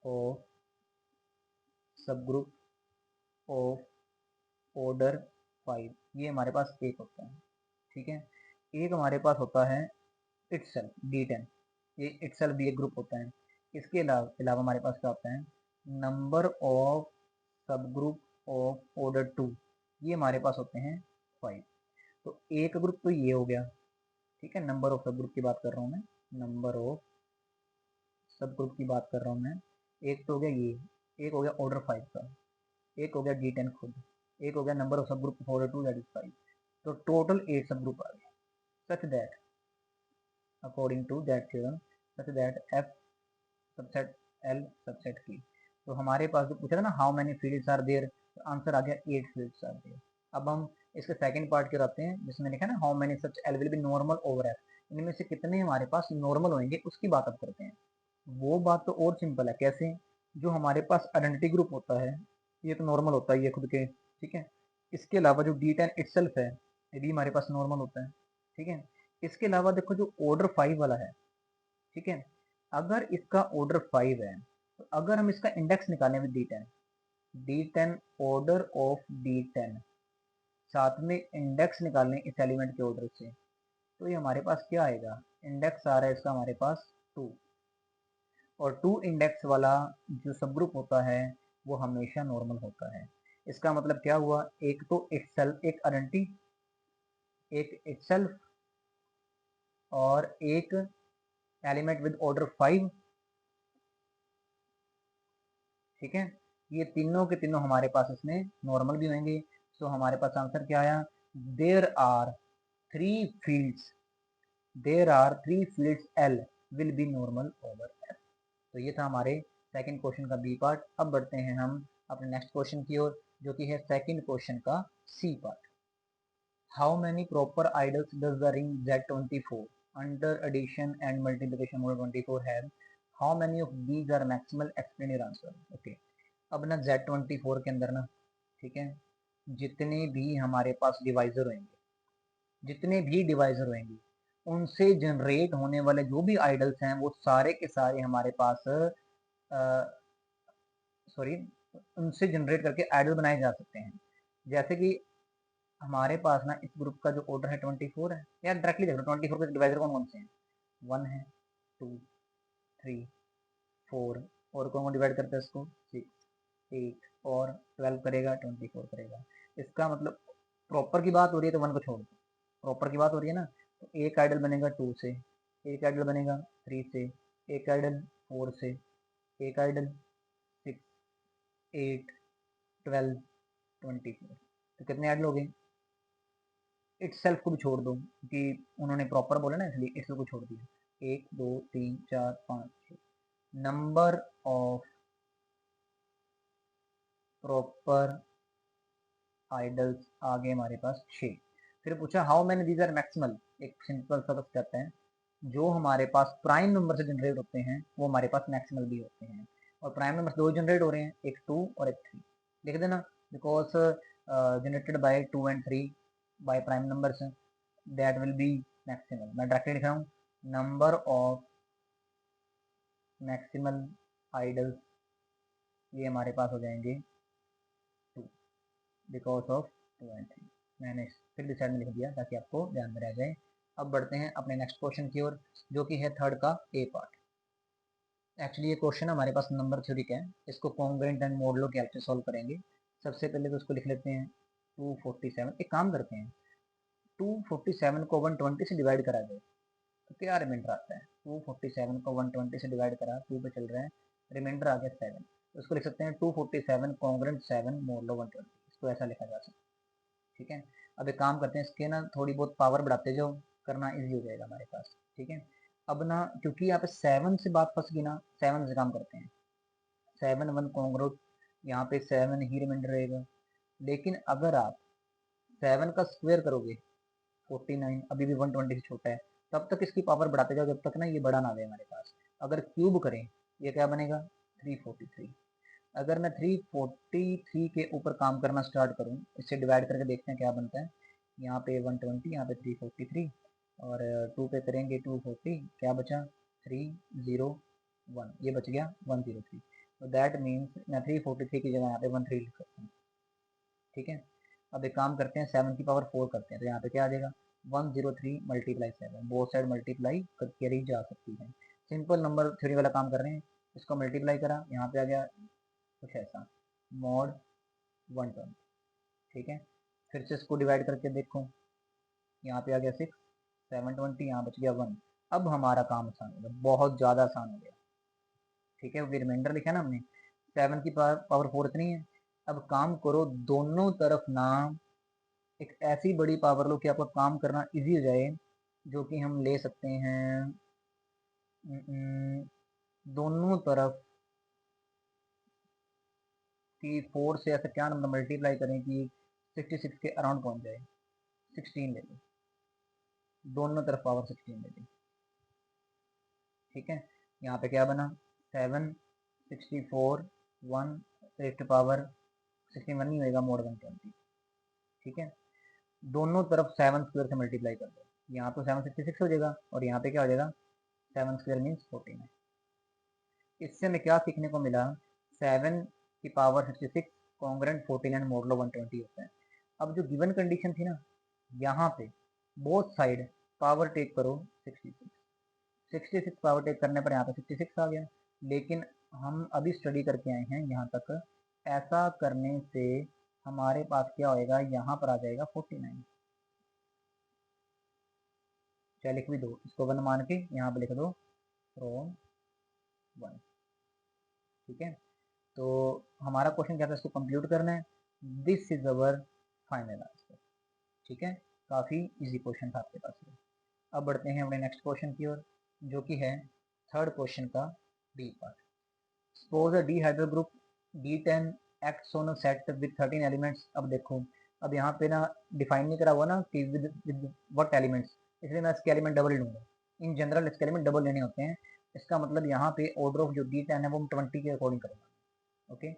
of subgroup of order 5, ये हमारे पास एक होता है, ठीक है। एक हमारे पास होता है इटसेल्फ D10, ये इटसेल्फ भी एक ग्रुप होता है। इसके अलावा हमारे पास क्या होता है, number of subgroup of order 2, ये हमारे पास होते हैं 5। तो एक ग्रुप तो ये हो गया, ठीक है, नंबर ऑफ सब ग्रुप की बात कर रहा हूँ मैं, नंबर ऑफ सब ग्रुप की बात कर रहा हूँ मैं। एक तो हो गया ये, एक हो गया ऑर्डर 5 का, एक हो गया D10 खुद, एक हो गया number of subgroup of order 2 that is 5। तो टोटल 8 सब ग्रुप आ गए, such that according to that theorem, such that F subset L subset K. तो हमारे पास जो पूछा था ना how many fields are there, तो आंसर आ गया 8 फील्ड्स आर देयर। अब हम इसके सेकंड पार्ट की ओर आते हैं, जिसमें लिखा है ना how many such L will be normal over F, इनमें से कितने हमारे पास नॉर्मल होंगे, उसकी बात अब करते हैं। वो बात तो और सिंपल है, कैसे, जो हमारे पास आइडेंटिटी ग्रुप होता है ये तो नॉर्मल होता है ये खुद के, ठीक है। इसके अलावा जो D10 इटसेल्फ है ये भी हमारे पास नॉर्मल होता है, ठीक है। इसके अलावा देखो जो ऑर्डर 5 वाला है, ठीक है, अगर इसका ऑर्डर 5 है तो अगर हम इसका इंडेक्स निकालें with D10 order of D10 साथ में इंडेक्स निकालें इस एलिमेंट के ऑर्डर से, तो ये हमारे पास क्या आएगा, इंडेक्स आ रहा है इसका हमारे पास 2, और 2 इंडेक्स वाला जो सब ग्रुप होता है वो हमेशा नॉर्मल होता है। इसका मतलब क्या हुआ, एक तो इटसेल्फ एक आइडेंटिटी, एक इटसेल्फ, और एक एलिमेंट विद ऑर्डर 5, ठीक है। ये तीनों के तीनों हमारे पास इसमें नॉर्मल भी होंगे। तो हमारे पास आंसर क्या आया, there are three fields, there are three fields L will be normal over F. तो ये था हमारे सेकंड क्वेश्चन का बी पार्ट। अब बढ़ते हैं हम अपने नेक्स्ट क्वेश्चन की ओर, जो कि है सेकंड क्वेश्चन का C part. How many proper ideals does the ring Z24 under addition and multiplication modulo 24 have, how many of these are maximal, explain your answer. Okay, अब ना Z24 के अंदर ना, ठीक है, जितने भी हमारे पास डिवाइजर होंगे, जितने भी डिवाइजर होंगे उनसे जनरेट होने वाले जो भी आइडल्स हैं वो सारे के सारे हमारे पास सॉरी उनसे जनरेट करके आइडल बनाए जा सकते हैं। जैसे कि हमारे पास ना इस ग्रुप का जो ऑर्डर है 24 है, यार डायरेक्टली देख लो 24 के डिवाइजर कौन कौन से हैं, 1 है, 2, 3, 4, और कौन कौन डिवाइड करता है इसको, 6, 8, और 12 करेगा, 24 करेगा। इसका मतलब प्रॉपर की बात हो रही है तो 1 को छोड़ दो, प्रॉपर की बात हो रही है ना, तो एक आइडल बनेगा 2 से, एक आइडल बनेगा 3 से, एक आइडल 4 से, एक आइडल 6, 8, 12, 24। तो कितने आइडल हो गए, इटसेल्फ को भी छोड़ दो क्योंकि उन्होंने प्रॉपर बोला ना इसलिए इसको को छोड़ दिया, 1 2 3 4 5 6, नंबर ऑफ प्रॉपर आइडल्स आ गए हमारे पास 6। फिर पूछा how many these are maximal, एक सिंपल सा बस कहते हैं जो हमारे पास प्राइम नंबर से जनरेट होते हैं वो हमारे पास मैक्सिमल भी होते हैं, और प्राइम नंबर दो जनरेट हो रहे हैं, एक 2 और एक 3, लिख देना, because generated by 2 and 3 by prime numbers that will be maximal. मैं डायरेक्टली लिख रहा हूँ, नंबर ऑफ मैक्सिमल आइडल्स ये हमारे पास हो जाएंगे 2 बिकॉज ऑफ 2 and 3। मैंने फिर भी साइड में लिख दिया ताकि आपको ध्यान में रह जाए। अब बढ़ते हैं अपने नेक्स्ट क्वेश्चन की ओर, जो कि है थर्ड का ए पार्ट। एक्चुअली ये क्वेश्चन हमारे पास नंबर थ्योरी का है, इसको कॉन्ग्रुएंट एंड मॉडुलो के हेल्प से सॉल्व करेंगे। सबसे पहले तो उसको लिख लेते हैं 247। एक काम करते हैं, 247 को 120 से डिवाइड करा जाए तो क्या रिमाइंडर आता है, 247 को 120 से डिवाइड करा, 2 पे चल रहे हैं, रिमाइंडर आ गया 7। तो उसको लिख सकते हैं 247 कॉन्ग्रुएंट 7 मॉडुलो 120, इसको ऐसा लिखा जा सकता है, ठीक है। अब एक काम करते हैं, इसके ना थोड़ी बहुत पावर बढ़ाते जाओ, करना इजी हो जाएगा हमारे पास, ठीक है। अब ना क्योंकि यहाँ पे 7 से बात फंस गई ना, 7 से काम करते हैं, 7 1 कॉन्ग्रुएंट, यहाँ पे 7 ही रिमाइंडर रहेगा। लेकिन अगर आप 7 का स्क्वायर करोगे 49, अभी भी 120 से छोटा है, तब तक इसकी पावर बढ़ाते जाओ जब तक ना ये बड़ा ना आए हमारे पास। अगर क्यूब करें ये क्या बनेगा, 343। अगर मैं 343 के ऊपर काम करना स्टार्ट करूं, इससे डिवाइड करके देखते हैं क्या बनता है। यहाँ पे 120, यहाँ पे 343, और 2 पे करेंगे 240, क्या बचा 301, ये बच गया 103। तो दैट मीन्स मैं 343 की जगह यहाँ पे 13 लिख सकता हूँ, ठीक है। अब एक काम करते हैं, 7 की पावर 4 करते हैं, तो यहाँ पे क्या आ जाएगा 103 मल्टीप्लाई 7, बोथ साइड मल्टीप्लाई करी जा सकती है। सिंपल नंबर थ्योरी वाला काम कर रहे हैं, इसको मल्टीप्लाई करा, यहाँ पे आ गया कुछ ऐसा मॉड 120, ठीक है। फिर से इसको डिवाइड करके देखो, यहाँ पे आ गया 6, 720, यहाँ बच गया 1। अब हमारा काम आसान हो गया, बहुत ज़्यादा आसान हो गया, ठीक है। वो रिमाइंडर लिखा ना हमने, 7 की पावर 4 इतनी है। अब काम करो, दोनों तरफ ना एक ऐसी बड़ी पावर लो कि आपका काम करना इजी हो जाए, जो कि हम ले सकते हैं दोनों तरफ कि 4 से ऐसा क्या नंबर मल्टीप्लाई करें कि 66 के अराउंड पहुंच जाए। 16 ले लो, दोनों तरफ पावर 16 ले लो, ठीक है। यहाँ पे क्या बना 7 64 1 रेस्ट पावर 61 नहीं होएगा, मोड 120, ठीक है। दोनों तरफ 7 स्क्वायर से मल्टीप्लाई कर दो, यहाँ तो 766 हो जाएगा और यहाँ पे क्या हो जाएगा 7 स्क्वायर मीन्स 49। इससे हमें क्या सीखने को मिला, 7 की पावर 66 कॉन्ग्रेंट 49 मोडलो 120 होता है। अब जो गिवन कंडीशन थी ना, यहाँ पे बोथ साइड पावर टेक करो 66 पावर टेक करने पर यहाँ पे 66 आ गया। लेकिन हम अभी स्टडी करके आए हैं यहाँ तक, ऐसा करने से हमारे पास क्या होएगा, यहाँ पर आ जाएगा 49। क्या लिख भी दो, इसको 1 मान के यहाँ पे लिख दो फ्रॉम 1, ठीक है। तो हमारा क्वेश्चन क्या था, इसको कंप्यूट करना है। This is our final answer, ठीक है। काफ़ी इजी क्वेश्चन था आपके पास। अब बढ़ते हैं अपने नेक्स्ट क्वेश्चन की ओर, जो कि है थर्ड क्वेश्चन का D part. Suppose a dihedral group D10 acts on a set with 13 elements. अब देखो, अब यहाँ पे ना डिफाइन नहीं करा हुआ ना कि विद व्हाट एलिमेंट्स, इसलिए मैं इसके एलिमेंट डबल लूँगा। इन जनरल इसके एलिमेंट डबल लेने होते हैं। इसका मतलब यहाँ पे ऑर्डर ऑफ जो D10 है वो हम 20 के अकॉर्डिंग करेंगे, okay,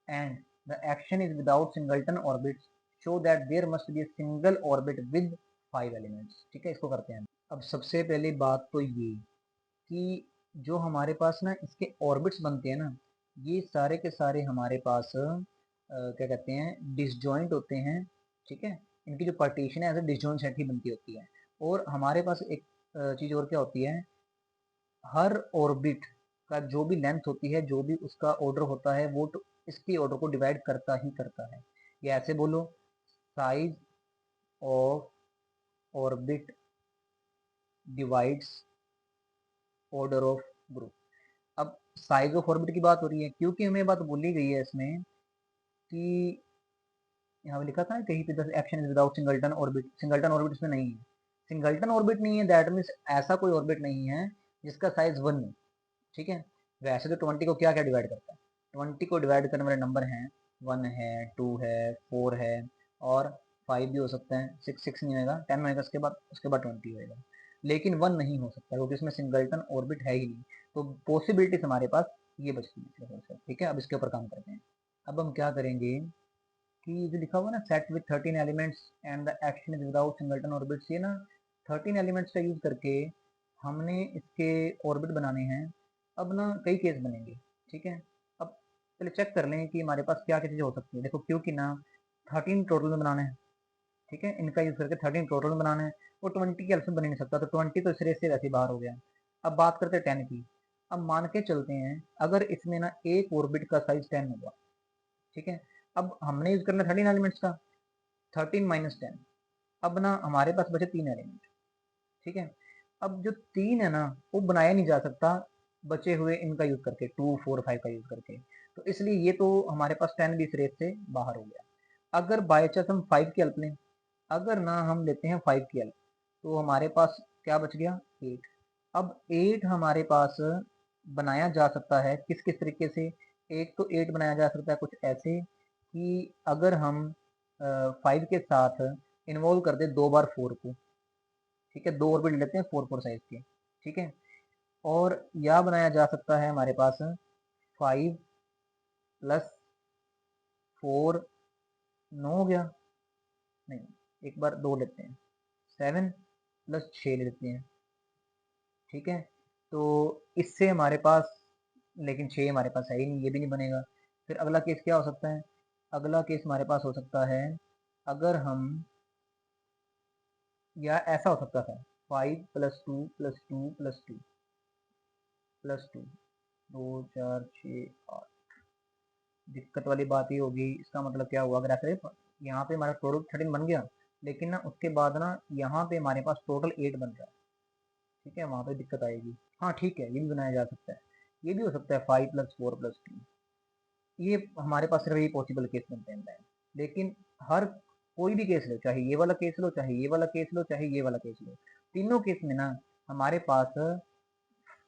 and the action is without singleton orbits, show that there must be a single orbit with 5 elements, ठीक है। इसको करते हैं। अब सबसे पहली बात तो ये कि जो हमारे पास ना इसके ऑर्बिट्स बनते हैं ना, ये सारे के सारे हमारे पास क्या कहते हैं डिसजॉइंट होते हैं, ठीक है। इनकी जो पार्टीशन है ऐसे डिसजॉइंट सेट ही बनती होती है। और हमारे पास एक चीज़ और क्या होती है, हर ऑर्बिट का जो भी लेंथ होती है, जो भी उसका ऑर्डर होता है, वो तो इसके ऑर्डर को डिवाइड करता ही करता है। या ऐसे बोलो, size of orbit divides order of group. अब साइज ऑफ ऑर्बिट की बात हो रही है, क्योंकि हमें बात बोली गई है इसमें कि यहाँ पे लिखा था ना कहीं पे दस action is without singleton orbit, singleton orbit इसमें नहीं है। सिंगल्टन ऑर्बिट नहीं है, दैट मीन्स ऐसा कोई ऑर्बिट नहीं है जिसका साइज 1 है, ठीक है। वैसे तो 20 को क्या क्या डिवाइड करता है, 20 को डिवाइड करने वाले नंबर हैं 1 है, 2 है, 4 है और 5 भी हो सकते हैं। 6 नहीं होगा, 10 होगा, उसके बाद 20 होगा। लेकिन 1 नहीं हो सकता क्योंकि इसमें सिंगल्टन ऑर्बिट है ही नहीं। तो पॉसिबिलिटीज हमारे पास ये बचती है, ठीक है। अब इसके ऊपर काम करते हैं। अब हम क्या करेंगे कि जो लिखा हुआ ना set with 13 elements and the action is without singleton orbits, ये ना 13 एलिमेंट्स का यूज करके हमने इसके ऑर्बिट बनाने हैं। अब ना कई केस बनेंगे, ठीक है। अब पहले चेक कर लें कि हमारे पास क्या क्या चीज़ें हो सकती है। देखो, क्योंकि ना 13 टोटल में बनाना है, ठीक है, इनका यूज करके 13 टोटल में बनाना है। वो 20 के एल्सियम बन ही नहीं सकता, तो 20 तो सिरे से वैसे ही बाहर हो गया। अब बात करते हैं 10 की। अब मान के चलते हैं अगर इसमें ना एक ऑर्बिट का साइज 10 होगा, ठीक है। अब हमने यूज करना 13 एलिमेंट्स का, 13 माइनस 10। अब ना हमारे पास बचे 3 एलिमेंट, ठीक है। अब जो 3 है ना वो बनाया नहीं जा सकता बचे हुए इनका यूज करके, 2 4 5 का यूज करके। तो इसलिए ये तो हमारे पास 10 भी इस रेस से बाहर हो गया। अगर बाई चांस हम 5 की हेल्प लें, अगर ना हम लेते हैं 5 की हेल्प, तो हमारे पास क्या बच गया 8। अब 8 हमारे पास बनाया जा सकता है किस किस तरीके से। एक तो 8 बनाया जा सकता है कुछ ऐसे कि अगर हम 5 के साथ इन्वॉल्व कर दे 2 बार 4 को, ठीक है, 2 ऑर्बिट लेते हैं 4 4 साइज के, ठीक है। और यह बनाया जा सकता है हमारे पास 5 प्लस 4, 9 हो गया, नहीं, एक बार 2 लेते हैं, 7 प्लस 6 ले लेते हैं, ठीक है। तो इससे हमारे पास, लेकिन 6 हमारे पास है ही नहीं, ये भी नहीं बनेगा। फिर अगला केस क्या हो सकता है, अगला केस हमारे पास हो सकता है अगर हम, या ऐसा हो सकता था 5 + 2 + 2 + 2 + 2 2 4 6 8। दिक्कत वाली बात ये होगी, इसका मतलब क्या हुआ, अगर ऐसे यहाँ पे हमारा टोटल 13 बन गया, लेकिन ना उसके बाद ना यहाँ पे हमारे पास टोटल 8 बन रहा है, ठीक है, वहाँ पे दिक्कत आएगी। हाँ ठीक है, ये भी बनाया जा सकता है, ये भी हो सकता है 5 + 4 + 2। ये हमारे पास सिर्फ ये पॉसिबल केस बनते हैं, लेकिन हर कोई भी केस लो, चाहे ये वाला केस लो, चाहे ये वाला केस लो, चाहे ये वाला केस लो, तीनों केस में ना हमारे पास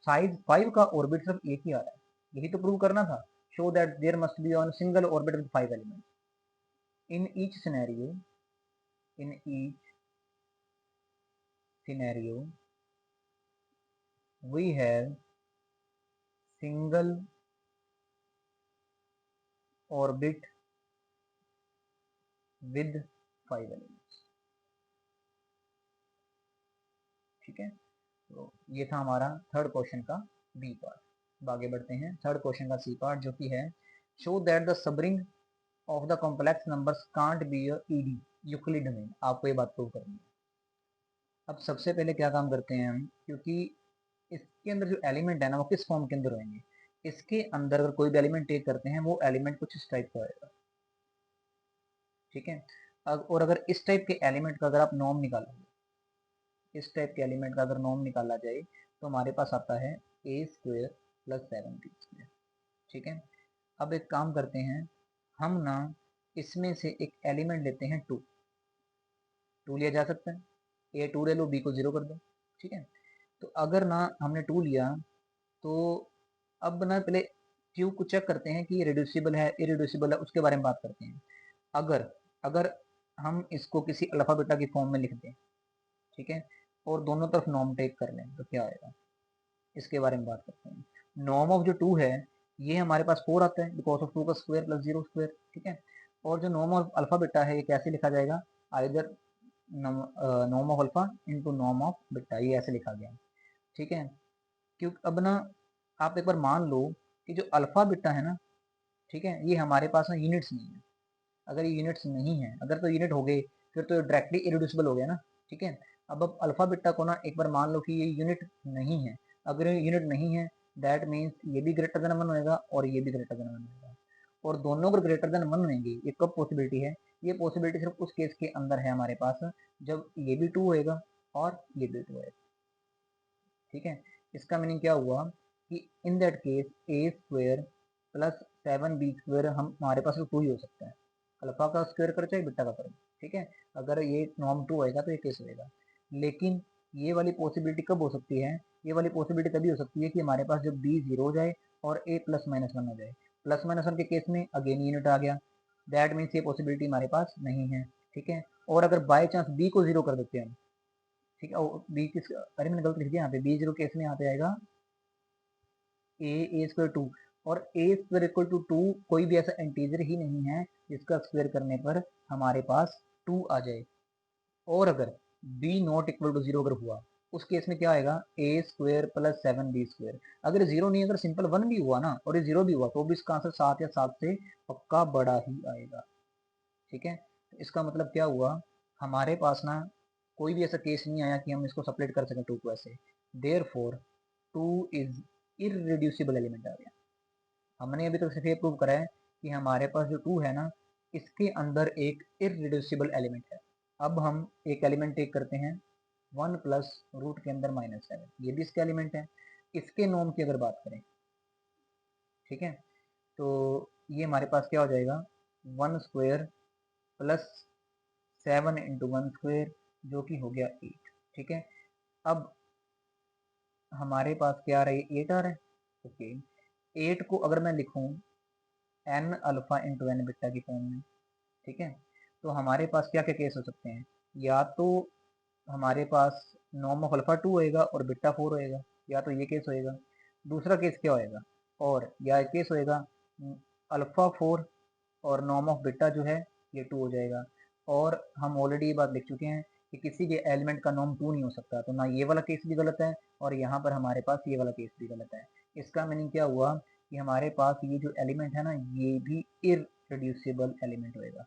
साइज 5 का ऑर्बिट सिर्फ एक ही आ रहा है। यही तो प्रूव करना था, show that there must be on single orbit with 5 elements in each scenario, in each scenario we have single orbit with 5 elements। ठीक है, तो ये था हमारा थर्ड क्वेश्चन का बी पार्ट। आगे बढ़ते हैं थर्ड क्वेश्चन का सी पार्ट, जो कि है show that the subring of the complex numbers can't be a ED Euclid domain. आपको ये बात प्रूव करनी है। अब सबसे पहले क्या काम करते हैं हम, क्योंकि इसके अंदर जो एलिमेंट है ना वो किस फॉर्म के अंदर होंगे, इसके अंदर अगर कोई भी एलिमेंट टेक करते हैं वो एलिमेंट कुछ इस टाइप का होगा, ठीक है। और अगर इस टाइप के एलिमेंट का अगर आप नॉर्म निकालोगे, इस टाइप के एलिमेंट का अगर नॉर्म निकाला जाए तो हमारे पास आता है a² + 7b², ठीक है। अब एक काम करते हैं, हम ना इसमें से एक एलिमेंट लेते हैं 2, 2 लिया जा सकता है, a 2 ले लो, b को 0 कर दो, ठीक है। तो अगर ना हमने 2 लिया, तो अब ना पहले क्यू को चेक करते हैं कि ये रिड्यूसिबल है इरिड्यूसिबल है, उसके बारे में बात करते हैं। अगर अगर हम इसको किसी अल्फा बीटा की फॉर्म में लिख दें, ठीक है, और दोनों तरफ नॉर्म टेक कर लें, तो क्या आएगा, इसके बारे में बात करते हैं। नॉर्म ऑफ जो 2 है ये हमारे पास 4 आता है, बिकॉज ऑफ 2 का स्क्वायर + 0², ठीक है। और जो नॉर्म ऑफ अल्फा बीटा है ये कैसे लिखा जाएगा, either norm of alpha into norm of beta, ये ऐसे लिखा गया, ठीक है। क्योंकि अब ना आप एक बार मान लो कि जो अल्फा बीटा है ना, ठीक है, ये हमारे पास ना यूनिट्स नहीं है। अगर ये यूनिट्स नहीं है, अगर तो यूनिट हो गए फिर तो डायरेक्टली इरिड्यूसिबल हो गया ना, ठीक है। अब अल्फा बीटा को ना एक बार मान लो कि ये यूनिट नहीं है। अगर ये यूनिट नहीं है दैट मीन्स ये भी ग्रेटर देन 1 होएगा और ये भी ग्रेटर देन 1 होएगा, और दोनों अगर ग्रेटर देन 1 होंगे, ये कब पॉसिबिलिटी है, ये पॉसिबिलिटी सिर्फ उस केस के अंदर है हमारे पास जब ये भी 2 होएगा और ये भी 2 होएगा, ठीक है। इसका मीनिंग क्या हुआ कि इन दैट केस a² + 7b² हम हमारे पास 2 ही हो सकता है, अल्फा का स्क्वायर करो चाहे बीटा का करो, ठीक है। अगर ये नॉर्म 2 होएगा तो ये केस होएगा। लेकिन ये वाली पॉसिबिलिटी कब हो सकती है, ये वाली पॉसिबिलिटी तभी हो सकती है कि हमारे पास जब b 0 हो जाए और a ±1 हो जाए। +-1 के केस में अगेन यूनिट आ गया, दैट मीन्स ये पॉसिबिलिटी हमारे पास नहीं है, ठीक है। और अगर बाई चांस b को 0 कर देते हैं, ठीक है, बी किस, अरे मैंने गलत लिख दिया यहाँ पे, b 0 केस में यहाँ पे आएगा a² 2, और a² = 2 कोई भी ऐसा इंटीजर ही नहीं है जिसका स्क्वायर करने पर हमारे पास 2 आ जाए। और अगर b ≠ 0 अगर हुआ, उस केस में क्या आएगा, a² + 7b²। अगर 0 नहीं, अगर सिंपल 1 भी हुआ ना और ये 0 भी हुआ तो भी इसका आंसर 7 या 7 से पक्का बड़ा ही आएगा, ठीक है। इसका मतलब क्या हुआ, हमारे पास ना कोई भी ऐसा केस नहीं आया कि हम इसको सेपरेट कर सकें 2 को ऐसे। देयरफॉर 2 इज इररिड्यूसिबल एलिमेंट आ गया। हमने अभी तक सिर्फ ये प्रूव करा है कि हमारे पास जो 2 है ना, इसके अंदर एक इररिड्यूसिबल एलिमेंट है। अब हम एक एलिमेंट टेक करते हैं 1 + रूट के अंदर -7, ये भी इसका एलिमेंट है। इसके नॉर्म की अगर बात करें, ठीक है, तो ये हमारे पास क्या हो जाएगा, 1² + 7 × 1², जो कि हो गया 8, ठीक है। अब हमारे पास क्या आ रहा है, 8 आ रहा है, ओके। 8 को अगर मैं लिखूं n अल्फा × n बीटा की फॉर्म में, ठीक है, तो हमारे पास क्या क्या केस हो सकते हैं, या तो हमारे पास नॉर्म ऑफ अल्फा 2 होएगा और बीटा 4 होएगा, या तो ये केस होएगा। दूसरा केस क्या होएगा, और या एक केस होएगा अल्फा 4 और नॉर्म ऑफ बीटा जो है ये 2 हो जाएगा। और हम ऑलरेडी ये बात लिख चुके हैं कि किसी के एलिमेंट का नॉर्म 2 नहीं हो सकता, तो ना ये वाला केस भी गलत है और यहाँ पर हमारे पास ये वाला केस भी गलत है। इसका मीनिंग क्या हुआ कि हमारे पास ये जो एलिमेंट है ना, ये भी इररिड्यूसिबल एलिमेंट होएगा,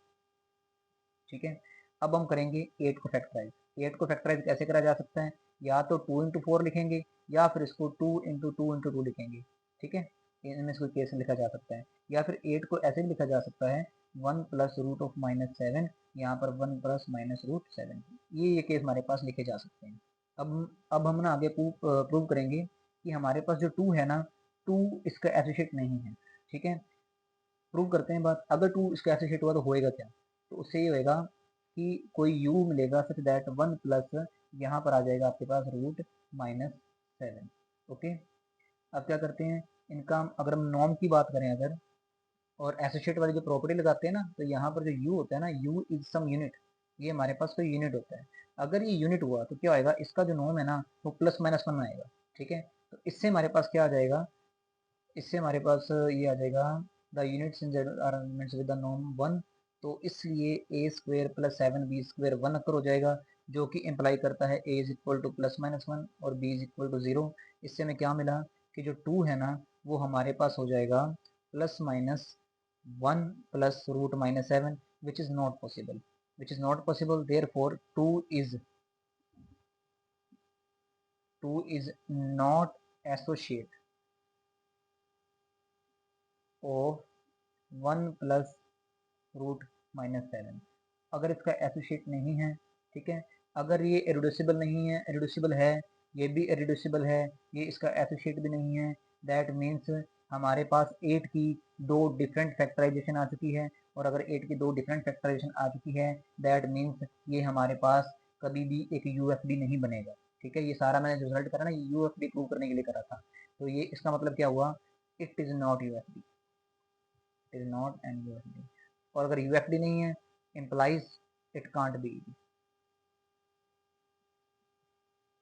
ठीक है। अब हम करेंगे 8 को फैक्टराइज। 8 को फैक्टराइज कैसे करा जा सकता है, या तो 2 इंटू 4 लिखेंगे या फिर इसको 2 इंटू 2 इंटू 2 लिखेंगे। ठीक है, इनमें से कोई केस लिखा जा सकता है, या फिर 8 को ऐसे भी लिखा जा सकता है 1 प्लस रूट ऑफ -7, यहाँ पर 1 प्लस माइनस रूट 7। ये केस हमारे पास लिखे जा सकते हैं। अब हम ना आगे प्रूव करेंगे कि हमारे पास जो 2 है ना, 2 इसका एसोसिएट नहीं है। ठीक है, प्रूव करते हैं बात। अगर 2 इसका एसोसिएट हुआ तो होएगा क्या, तो उससे ये होएगा कि कोई u मिलेगा सच दैट 1 प्लस यहाँ पर आ जाएगा आपके पास रूट -7। ओके, अब क्या करते हैं इनका, अगर हम नॉर्म की बात करें अगर, और एसोसिएट वाली जो प्रॉपर्टी लगाते हैं ना, तो यहाँ पर जो u होता है ना, u इज सम यूनिट, ये हमारे पास कोई यूनिट होता है। अगर ये यूनिट हुआ तो क्या होएगा, इसका जो नॉर्म है ना वो +-1 आएगा। ठीक है, तो इससे हमारे पास क्या आ जाएगा, इससे हमारे पास ये आ जाएगा the units in arguments with the norm 1। तो इसलिए ए स्क्वेयर प्लस 7b स्क्वेयर 1 अकर हो जाएगा, जो कि इम्प्लाई करता है a इज इक्वल टू +-1 और b इज इक्वल टू 0। इससे हमें क्या मिला कि जो 2 है ना वो हमारे पास हो जाएगा +-1 plus root -7, which is not possible, which is not possible, therefore 2 is not associate of 1 plus root -7। अगर इसका एसोसिएट नहीं है, ठीक है, अगर ये इरेड्यूसिबल नहीं है, इरेड्यूसिबल है, ये भी इरेड्यूसिबल है, ये इसका एसोसिएट भी नहीं है, दैट मीन्स हमारे पास 8 की 2 डिफरेंट फैक्टराइजेशन आ चुकी है। और अगर 8 की 2 डिफरेंट फैक्टराइजेशन आ चुकी है, दैट मीन्स ये हमारे पास कभी भी एक यूएफडी नहीं बनेगा। ठीक है, ये सारा मैंने रिजल्ट करा ना यूएफडी प्रूव करने के लिए करा था, तो ये इसका मतलब क्या हुआ, it is not UFD, it is not N UFD. और अगर यूएफडी नहीं है, implies it can't be ED।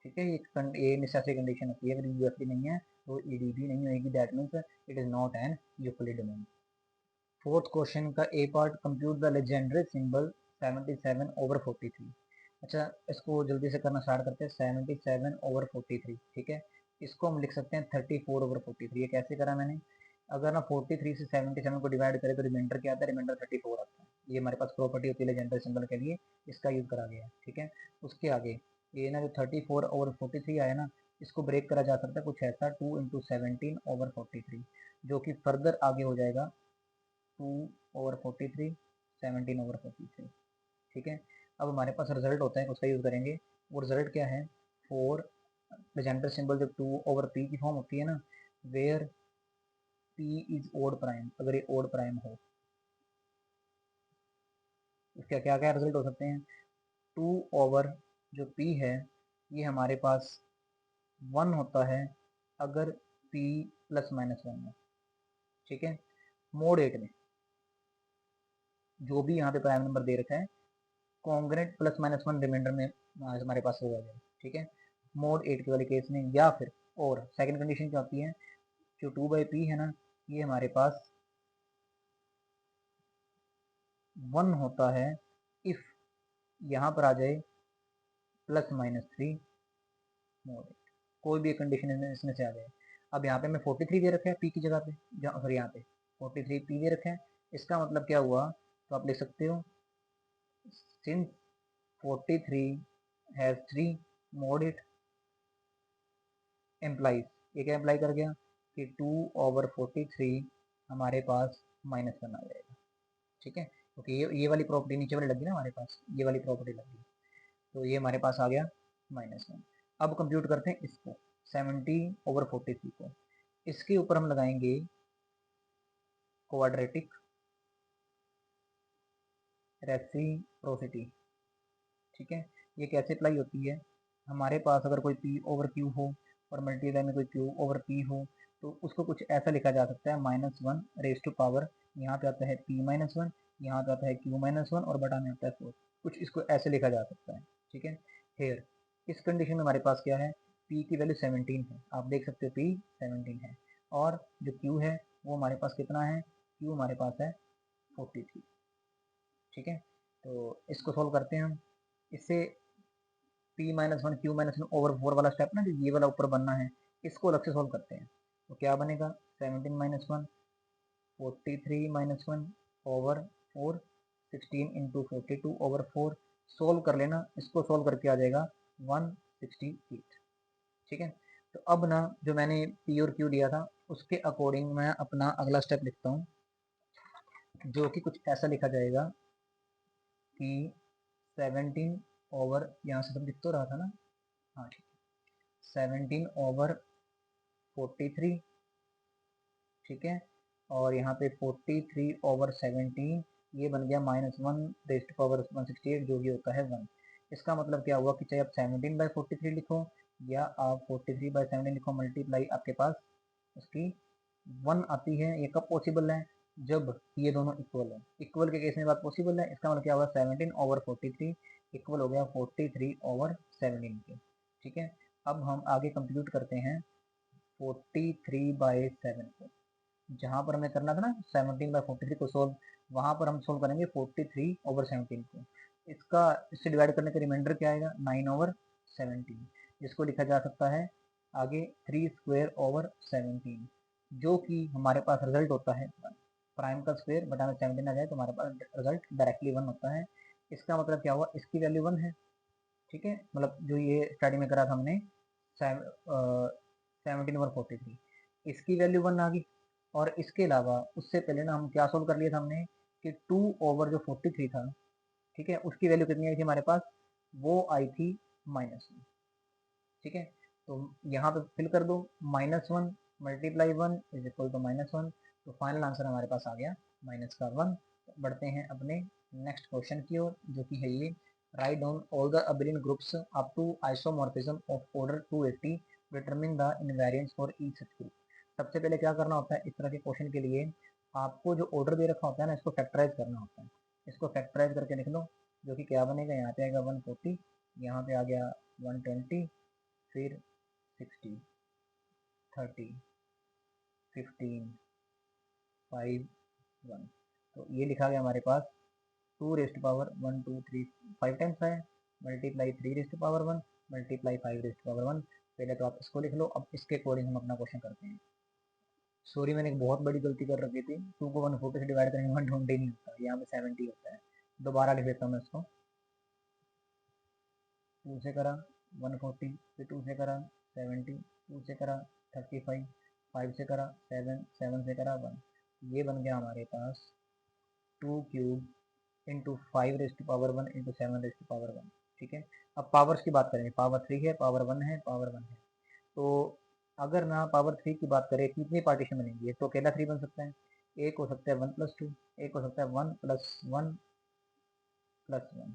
ठीक है, ये नेसेसरी कंडीशन होती है, अगर यूएफडी नहीं है तो ईडी भी नहीं होगी, that means it is not an Euclid domain. Fourth question का A part, compute the legendary symbol 77/43। अच्छा, इसको जल्दी से करना स्टार्ट करते हैं। 77/43, ठीक है, इसको हम लिख सकते हैं 34/43। ये कैसे करा मैंने, अगर ना 43 से 77 को डिवाइड करें तो रिमाइंडर क्या आता है, रिमाइंडर 34 आता है। ये हमारे पास प्रॉपर्टी होती है लेजेंडरी सिंबल के लिए, इसका यूज करा गया है। ठीक है, उसके आगे ये ना जो 34/43 आया ना, इसको ब्रेक करा जा सकता है कुछ ऐसा 2 इंटू 17/43, जो कि फर्दर आगे हो जाएगा 2/43, 17/43। ठीक है, अब हमारे पास रिजल्ट होता है, उसका यूज करेंगे। वो रिजल्ट क्या है, 4 लेजेंडर सिंबल जब 2/p की फॉर्म होती है ना, where p is odd prime, अगर ये ओड प्राइम हो, इसका क्या क्या रिजल्ट हो सकते हैं, 2 ओवर जो p है ये हमारे पास 1 होता है अगर p +-1 है। ठीक है, मोड 8 में जो भी यहाँ पे प्राइम नंबर दे रखा है, कॉन्ग्रेंट +-1 रिमाइंडर में हमारे पास होगा जाए। ठीक है, मोड 8 के वाले केस में, या फिर और सेकंड कंडीशन क्या होती है, जो 2/p है ना, ये हमारे पास 1 होता है इफ यहाँ पर आ जाए +-3 मोड 8, कोई भी कंडीशन इसमें से आ जाए। अब यहाँ पे मैं 43 दे रखा है p की जगह पे, जहाँ सॉरी यहाँ पे 43 p दे रखा है, इसका मतलब क्या हुआ, तो आप लिख सकते हो सिंस 43 हैज 3 मोड 8 एम्प्लाइज, ये क्या अप्लाई कर गया कि 2/43 हमारे पास -1 आ जाएगा। ठीक है, क्योंकि ये वाली प्रॉपर्टी नीचे वाली लगी ना हमारे पास, ये वाली प्रॉपर्टी लगी, तो ये हमारे पास आ गया -1। अब कंप्यूट करते हैं इसको 70/43 को, इसके ऊपर हम लगाएंगे क्वाड्रेटिक रेसिप्रोसिटी। ठीक है, ये कैसे अप्लाई होती है, हमारे पास अगर कोई p/q हो और मल्टीप्लाई में कोई q/p हो, तो उसको कुछ ऐसा लिखा जा सकता है -1 रेज टू पावर, यहाँ पे आता है p-1, यहाँ पे आता है q-1 और बटा में आता है 4, कुछ इसको ऐसे लिखा जा सकता है। ठीक है, हेयर इस कंडीशन में हमारे पास क्या है, p की वैल्यू 17 है, आप देख सकते हो p 17 है, और जो q है वो हमारे पास कितना है, q हमारे पास है 43। ठीक है, तो इसको सॉल्व करते हैं हम, इससे p-1 q-1/4 वाला स्टेप ना, जो ये वाला ऊपर बनना है, इसको अलग से सॉल्व करते हैं। तो क्या बनेगा, 17-1 43-1/4, 16 इंटू 42/4, सोल्व कर लेना, इसको सोल्व करके आ जाएगा 168। ठीक है, तो अब ना जो मैंने पी और क्यू दिया था उसके अकॉर्डिंग मैं अपना अगला स्टेप लिखता हूँ, जो कि कुछ ऐसा लिखा जाएगा कि 17 ओवर, यहाँ से तो लिख तो रहा था ना, हाँ ठीक है, 17 ओवर 43, ठीक है, और यहाँ पे 43 ओवर 17, ये बन गया -1 रेस्ट पावर 168, जो कि होता है 1। इसका मतलब क्या हुआ कि चाहे आप 17/43 लिखो या आप 43/17 लिखो, मल्टीप्लाई आपके पास उसकी 1 आती है। ये कब पॉसिबल है, जब ये दोनों इक्वल है। इक्वल के केस में बात पॉसिबल है। इसका मतलब क्या होगा, 17 ओवर 43 इक्वल हो गया 43 ओवर 17 के। ठीक है, अब हम आगे कंप्यूट करते हैं 43/7 को। जहाँ पर हमें करना था ना 17/43 को सोल्व, वहाँ पर हम सोल्व करेंगे 43 ओवर 17 को। इसका इससे डिवाइड करने का रिमाइंडर क्या आएगा, 9 ओवर 17, जिसको लिखा जा सकता है आगे 3 स्क्वायर ओवर 17, जो कि हमारे पास रिजल्ट होता है प्राइम का स्क्वायर बटा में 17 आ जाए तो हमारे पास रिजल्ट डायरेक्टली 1 होता है। इसका मतलब क्या हुआ, इसकी वैल्यू 1 है। ठीक है, मतलब जो ये स्टार्टिंग में करा था हमने 17 ओवर 43, इसकी वैल्यू 1 आ गई। और इसके अलावा उससे पहले ना हम क्या सोल्व कर लिया था हमने कि 2 ओवर जो 43 था, ठीक है, उसकी वैल्यू कितनी आई थी हमारे पास, वो आई थी -1। ठीक है, तो यहाँ पे फिल कर दो, -1 मल्टीप्लाई 1 इज इक्वल टू -1, तो फाइनल आंसर हमारे पास आ गया -1। बढ़ते हैं अपने नेक्स्ट क्वेश्चन की ओर, जो कि है ये, write down all the abelian groups up to isomorphism of order 280, determine the invariants for each such group. सबसे पहले क्या करना होता है इस तरह के क्वेश्चन के लिए, आपको जो ऑर्डर दे रखा होता है ना, इसको फैक्टराइज करना होता है। इसको फैक्टराइज करके लिख लो, जो कि क्या बनेगा, यहाँ पे आएगा 140, यहाँ पे आ गया 120, फिर 60, 30, 15, 5, 1। तो ये लिखा गया हमारे पास 2 रेस्ट पावर 1 2 3 5 टाइम्स है, multiply 3 rest power 1 multiply 5 rest power 1। पहले तो आप इसको लिख लो, अब इसके अकॉर्डिंग हम अपना क्वेश्चन करते हैं। सॉरी, मैंने एक बहुत बड़ी गलती कर रखी थी, 2 को 140 से डिवाइड करेंगे 120 नहीं होता, यहाँ पे 70 होता है। दोबारा लिख देता हूँ मैं इसको, 2 से करा 140, फिर 2 से करा 70, 2 से करा 35, 5 से करा 7, 7 से करा 1। ये बन गया हमारे पास 2 cube into 5 rest power 1 into 7 rest power 1। ठीक है, अब पावर्स की बात करेंगे, पावर 3 है, पावर 1 है, पावर 1 है। तो अगर ना पावर 3 की बात करें, कितनी पार्टीशन बनेंगी, तो अकेला 3 बन सकता है, एक हो सकता है 1+2, एक हो सकता है 1+1+1।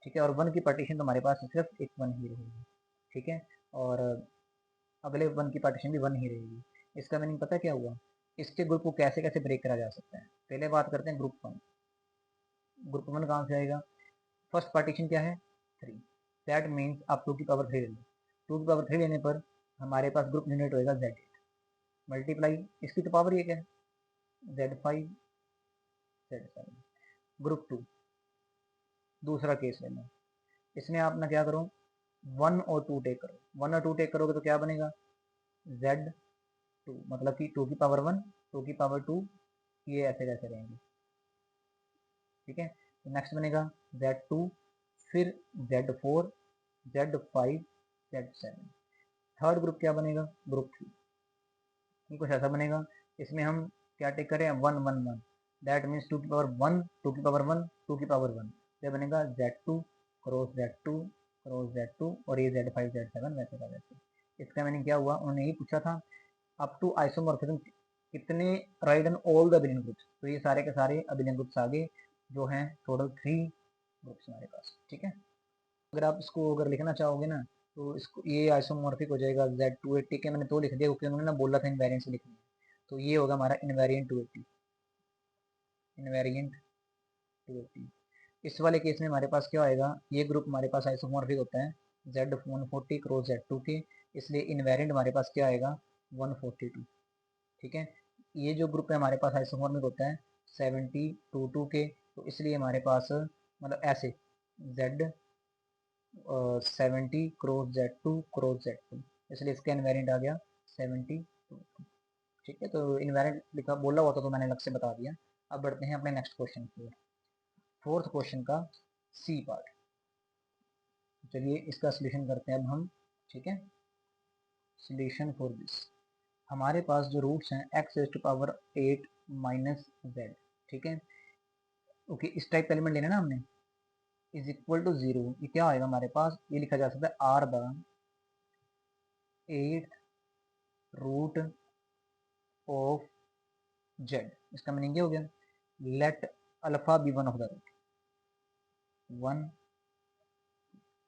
ठीक है, और 1 की पार्टीशन तो हमारे पास सिर्फ एक 1 ही रहेगी। ठीक है, और अगले 1 की पार्टीशन भी 1 ही रहेगी। इसका मीनिंग पता क्या हुआ, इसके ग्रुप को कैसे कैसे ब्रेक करा जा सकता है। पहले बात करते हैं ग्रुप 1। ग्रुप 1 कहाँ से आएगा, फर्स्ट पार्टीशन क्या है 3, दैट मीन्स आप 2 की पावर 3 ले लो। 2 की पावर 3 लेने पर हमारे पास ग्रुप जनरेट होएगा Z8, मल्टीप्लाई इसकी तो पावर ये क्या है Z5 Z7। ग्रुप 2 दूसरा केस लेना, इसमें आप ना क्या करो, 1 और 2 टेक करो, 1 और 2 टेक करोगे तो क्या बनेगा Z2, मतलब कि 2 की पावर 1 2 की पावर 2, ये ऐसे कैसे रहेंगे। ठीक है, तो नेक्स्ट बनेगा Z2, फिर Z4 Z5 Z7। Third group क्या बनेगा, ग्रुप 3, कुछ ऐसा बनेगा। इसमें हम क्या टेक करें, 1 1 1, दैट मीन्स 2 की पावर 1 2 की पावर 1 2 की पावर 1, ये बनेगा Z2 cross Z2 cross Z2, और ये Z5 Z7 वैसे का वैसे। इसका मीनिंग क्या हुआ, उन्होंने यही पूछा था अप टू आइसोमॉर्फिज्म कितने ride and all the abelian groups, तो ये सारे के सारे अबिलियन ग्रुप्स आगे जो हैं टोटल 3 ग्रुप्स हमारे पास। ठीक है, अगर आप इसको अगर लिखना चाहोगे ना, तो इसको ये आइसोमॉर्फिक हो जाएगा Z280 के, मैंने तो लिख दिया क्योंकि उन्होंने ना बोला था इनवेरिएंट से लिखनी है, तो ये होगा हमारा इनवेरिएंट 280, इनवेरिएंट 280। इस वाले केस में हमारे पास क्या आएगा, ये ग्रुप हमारे पास आइसोमॉर्फिक होता है Z140 क्रॉस Z2 के, इसलिए इनवेरिएंट हमारे पास क्या आएगा 142। ठीक है, ये जो ग्रुप है हमारे पास आइसोमॉर्फिक होता है 70 के, तो इसलिए हमारे पास मतलब ऐसे Z70 cross Z2 cross Z2, इसलिए इसका इनवेरिएंट आ गया 72। ठीक है, तो इनवेरिएंट लिखा बोला हुआ था तो मैंने अलग से बता दिया। अब बढ़ते हैं अपने नेक्स्ट क्वेश्चन की ओर, फोर्थ क्वेश्चन का सी पार्ट। चलिए इसका सोल्यूशन करते हैं अब हम, ठीक है। सोल्यूशन फॉर दिस, हमारे पास जो रूट्स हैं x raise to power 8 minus z, ठीक है। ओके, इस टाइप का एलिमेंट लेना ना हमने, इज इक्वल टू 0, ये क्या आएगा हमारे पास, ये लिखा जा सकता है r the 8th root of z। इसका मीनिंग क्या हो गया, let alpha be one of the root, 1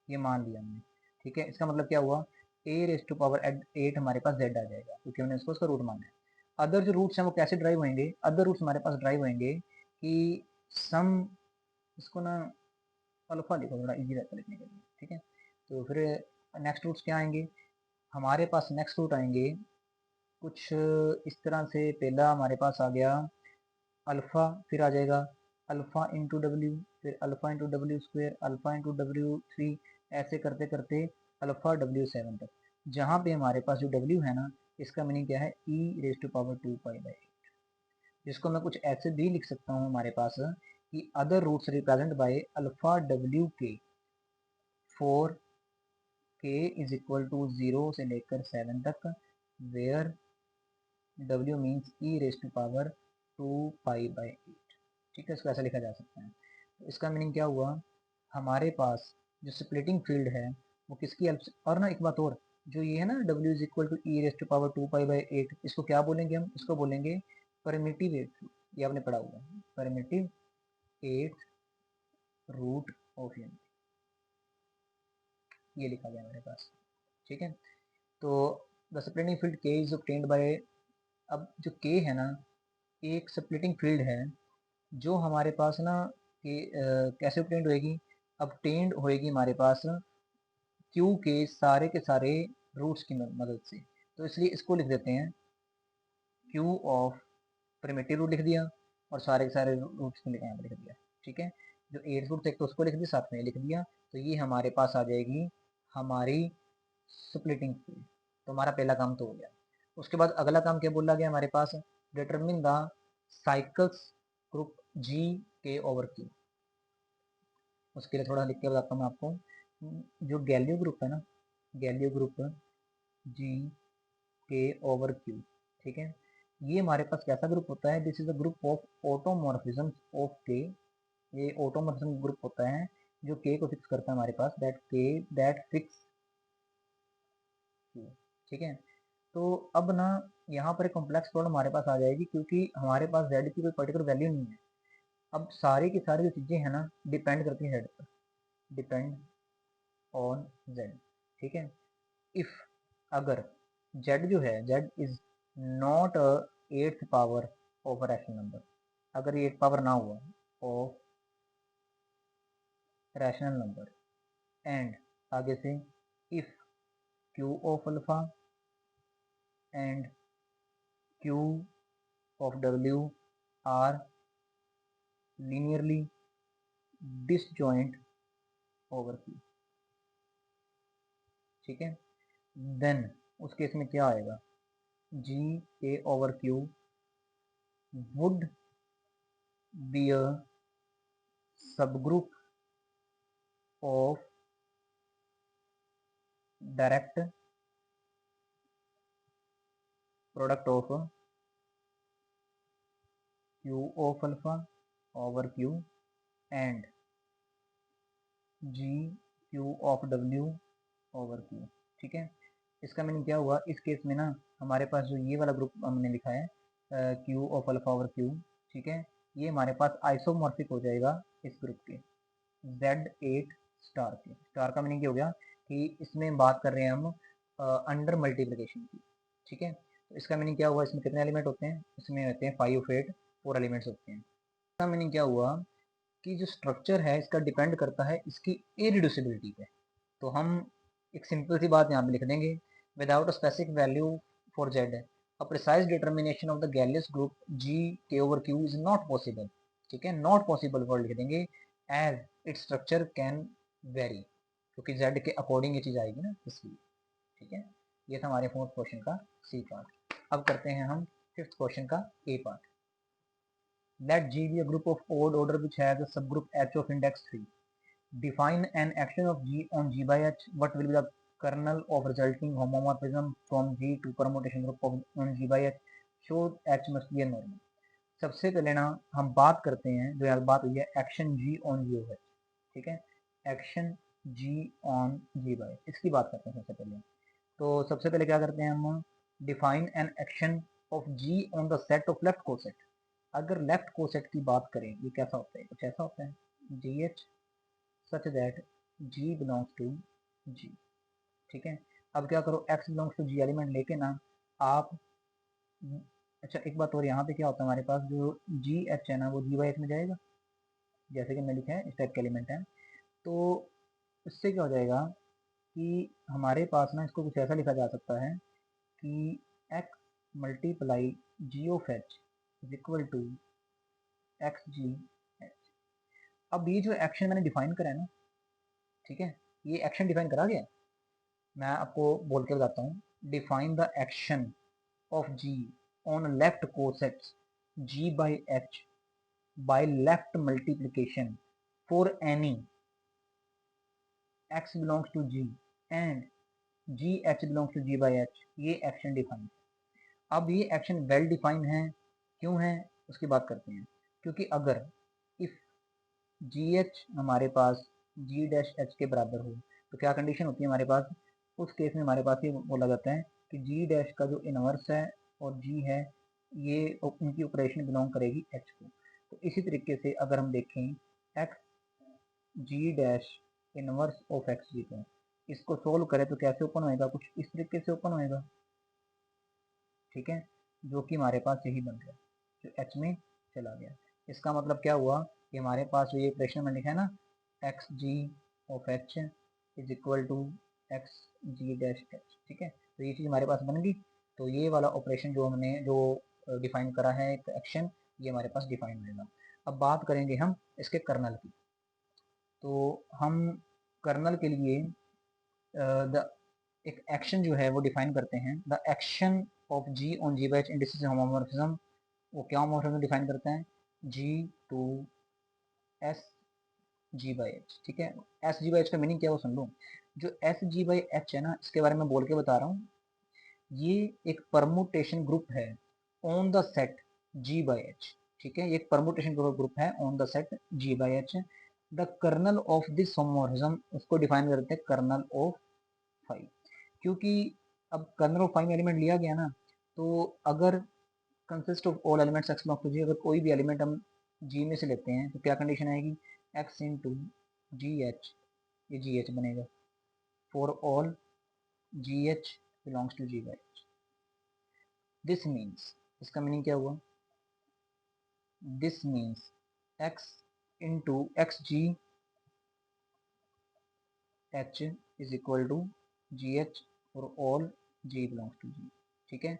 ये मान लिया हमने, ठीक है। इसका मतलब क्या हुआ, a रेज़ टू पावर 8 हमारे पास z आ जाएगा क्योंकि हमने इसको उसका रूट माना है। अदर जो रूट्स हैं वो कैसे ड्राइव होंगे, अदर रूट्स हमारे पास ड्राइव होंगे कि सम, इसको ना अल्फा लिखो, थोड़ा इजी रहता है लिखने के लिए, ठीक है। तो फिर नेक्स्ट रूट्स क्या आएंगे हमारे पास, नेक्स्ट रूट आएंगे कुछ इस तरह से। पहला हमारे पास आ गया अल्फ़ा, फिर आ जाएगा अल्फ़ा इंटू डब्ल्यू, फिर alpha into W square, alpha into W three, ऐसे करते करते अल्फ़ा डब्ल्यू सेवन तक। जहाँ पे हमारे पास जो डब्ल्यू है ना, इसका मीनिंग क्या है, E raise to power 2 pi by, जिसको मैं कुछ ऐसे भी लिख सकता हूँ हमारे पास कि other roots represent by alpha W K for K is equal to 0 से लेकर 7 तक, where W means E raise to power 2 pi by 8, ठीक है। इसको ऐसा लिखा जा सकता है। तो इसका मीनिंग क्या हुआ, हमारे पास जो स्प्लिटिंग फील्ड है वो किसकी हेल्प से, और ना एक बात और, जो ये है ना W is equal to E raise to power 2 pi by 8, इसको क्या बोलेंगे हम, इसको बोलेंगे परमिटिव एट, ये आपने पढ़ा हुआ है, primitive eight root of unit, ये लिखा गया हमारे पास, ठीक है। तो the splitting field K is obtained by, अब जो के है ना, एक स्प्लिटिंग फील्ड है जो हमारे पास ना कि कैसे ऑब्टेन्ड होएगी, ऑब्टेन्ड होएगी हमारे पास क्यू के सारे रूट्स की मदद से। तो इसलिए इसको लिख देते हैं क्यू ऑफ प्रिमिटिव रूट लिख दिया, और सारे के सारे रूट्स को यहाँ पे लिख दिया, ठीक है। जो 8 रूट थे तो उसको लिख दिया, साथ में लिख दिया, तो ये हमारे पास आ जाएगी हमारी स्प्लिटिंग फील्ड। तो हमारा पहला काम तो हो गया। उसके बाद अगला काम क्या बोला गया हमारे पास, determine the cycles group G के ओवर क्यू। उसके लिए थोड़ा लिख के बताता हूँ मैं आपको, जो गैलियो ग्रुप है ना, गैलियो ग्रुप जी के ओवर क्यू, ठीक है। ये हमारे पास कैसा ग्रुप होता है, this is a group of automorphism of के, ये ऑटोमॉर्फिज्म ग्रुप होता है जो के को फिक्स करता है हमारे पास, दैट के दैट फिक्स क्यू, ठीक है। तो अब ना यहाँ पर एक कॉम्प्लेक्स प्रॉब्लम हमारे पास आ जाएगी क्योंकि हमारे पास z की कोई पर्टिकुलर वैल्यू नहीं है। अब सारी की सारी जो चीज़ें हैं ना डिपेंड करती हैं z पर, डिपेंड ऑन z, ठीक है। इफ, अगर z जो है, z is not a eighth power of a rational number, अगर ये 8 पावर ना हुआ ऑफ रैशनल नंबर, एंड आगे से if q of alpha and q of w are linearly disjoint over q, ठीक है। देन उस केस में क्या आएगा, जी के over Q would be a subgroup of direct product of Q of alpha over Q and G Q of W over Q, ठीक है। इसका मीनिंग क्या हुआ, इस केस में ना हमारे पास जो ये वाला ग्रुप हमने लिखा है Q of alpha over Q, ठीक है, ये हमारे पास आइसोमॉर्फिक हो जाएगा इस ग्रुप के Z8 स्टार के। स्टार का मीनिंग क्या हो गया कि इसमें बात कर रहे हैं हम अंडर मल्टीप्लिकेशन की, ठीक है। तो इसका मीनिंग क्या हुआ, इसमें कितने एलिमेंट होते हैं, इसमें होते हैं 5 ऑफ 8, 4 एलिमेंट्स होते हैं। इसका मीनिंग क्या हुआ कि जो स्ट्रक्चर है इसका डिपेंड करता है इसकी इरिड्यूसिबिलिटी पे। तो हम एक सिंपल सी बात यहाँ पे लिख देंगे, without a specific value for z, a precise determination of the Galois group g के over q is not possible, ठीक है। नॉट पॉसिबल वर्ड लिख देंगे, as it structure can vary, क्योंकि z के अकॉर्डिंग ये चीज़ आएगी ना, इसलिए, ठीक है। ये था हमारे फोर्थ क्वेश्चन का सी पार्ट। अब करते हैं हम फिफ्थ क्वेश्चन का A part. Let G be a group of odd order which has a subgroup H of index 3. define an action of G on G by H. What will be the kernel of resulting homomorphism from G to permutation group of on G by H? Show H must be a normal. सबसे पहले ना हम बात करते हैं, जो यार बात हुई है action G on G of H, ठीक है, action G on G by H, इसकी बात करते हैं सबसे पहले। तो सबसे पहले क्या करते हैं हम, define an action of G on the set of left coset. अगर लेफ्ट कोसेट की बात करें, ये कैसा होता है, कुछ ऐसा होता है, GH such that G belongs to G, ठीक है। अब क्या करो, X belongs to G element लेके ना आप, अच्छा एक बात और, यहाँ पे क्या होता है हमारे पास, जो GH है ना वो G by H में जाएगा, जैसे कि मैं लिखा है इस टाइप के एलिमेंट है। तो इससे क्या हो जाएगा कि हमारे पास ना इसको कुछ ऐसा लिखा जा सकता है कि X multiply G of H is equal to X G H. अब ये जो एक्शन मैंने डिफाइन करा है ना, ठीक है, ये एक्शन डिफाइन करा गया, मैं आपको बोल के बताता हूँ। Define the action of G on left cosets G by H by left multiplication for any X belongs to G and G H belongs to G by H, ये एक्शन डिफाइन। अब ये एक्शन वेल डिफाइन है, क्यों है उसकी बात करते हैं। क्योंकि अगर इफ जी एच हमारे पास जी डैश एच के बराबर हो तो क्या कंडीशन होती है हमारे पास, उस केस में हमारे पास ये बोला जाता है कि जी डैश का जो इनवर्स है और जी है ये उनकी ऑपरेशन बिलोंग करेगी एच को। तो इसी तरीके से अगर हम देखें X G dash inverse of X G को, इसको सोल्व करें तो कैसे ओपन होएगा, कुछ इस तरीके से ओपन होएगा, ठीक है, जो कि हमारे पास यही बन गया, जो एच में चला गया। इसका मतलब क्या हुआ कि हमारे पास ये ऑपरेशन में लिखा है ना, X G of H is equal to X G dash H, ठीक है, तो ये चीज़ हमारे पास बन गई। तो ये वाला ऑपरेशन जो हमने जो डिफाइन करा है एक एक्शन, ये हमारे पास डिफाइन होगा। अब बात करेंगे हम इसके कर्नल की। तो हम कर्नल के लिए द एक एक्शन जो है वो डिफाइन करते हैं, the action of G on G by H indices homomorphism. वो क्या होमोमॉर्फिज्म डिफाइन करते हैं, G to S G by H, ठीक है। एस जी बाई एच का मीनिंग क्या है वो सुन लो। जो एस जी बाई एच है ना, इसके बारे में बोल के बता रहा हूँ, ये एक परमुटेशन ग्रुप है on the set G by H, ठीक है, ये एक परमुटेशन ग्रुप है on the set G by H. The kernel of this homomorphism, उसको डिफाइन करते हैं कर्नल ऑफ फाइव। क्योंकि अब कर्नल ऑफ फाइव एलिमेंट लिया गया ना, तो अगर consist of all elements X belong to G, अगर कोई भी एलिमेंट हम जी में से लेते हैं तो क्या कंडीशन आएगी, एक्स इंटू जी एच, ये जी एच बनेगा for all G H belongs to G by H. This means, इसका मीनिंग क्या हुआ, this means X into X G H is equal to G H for all G belongs to G, ठीक है।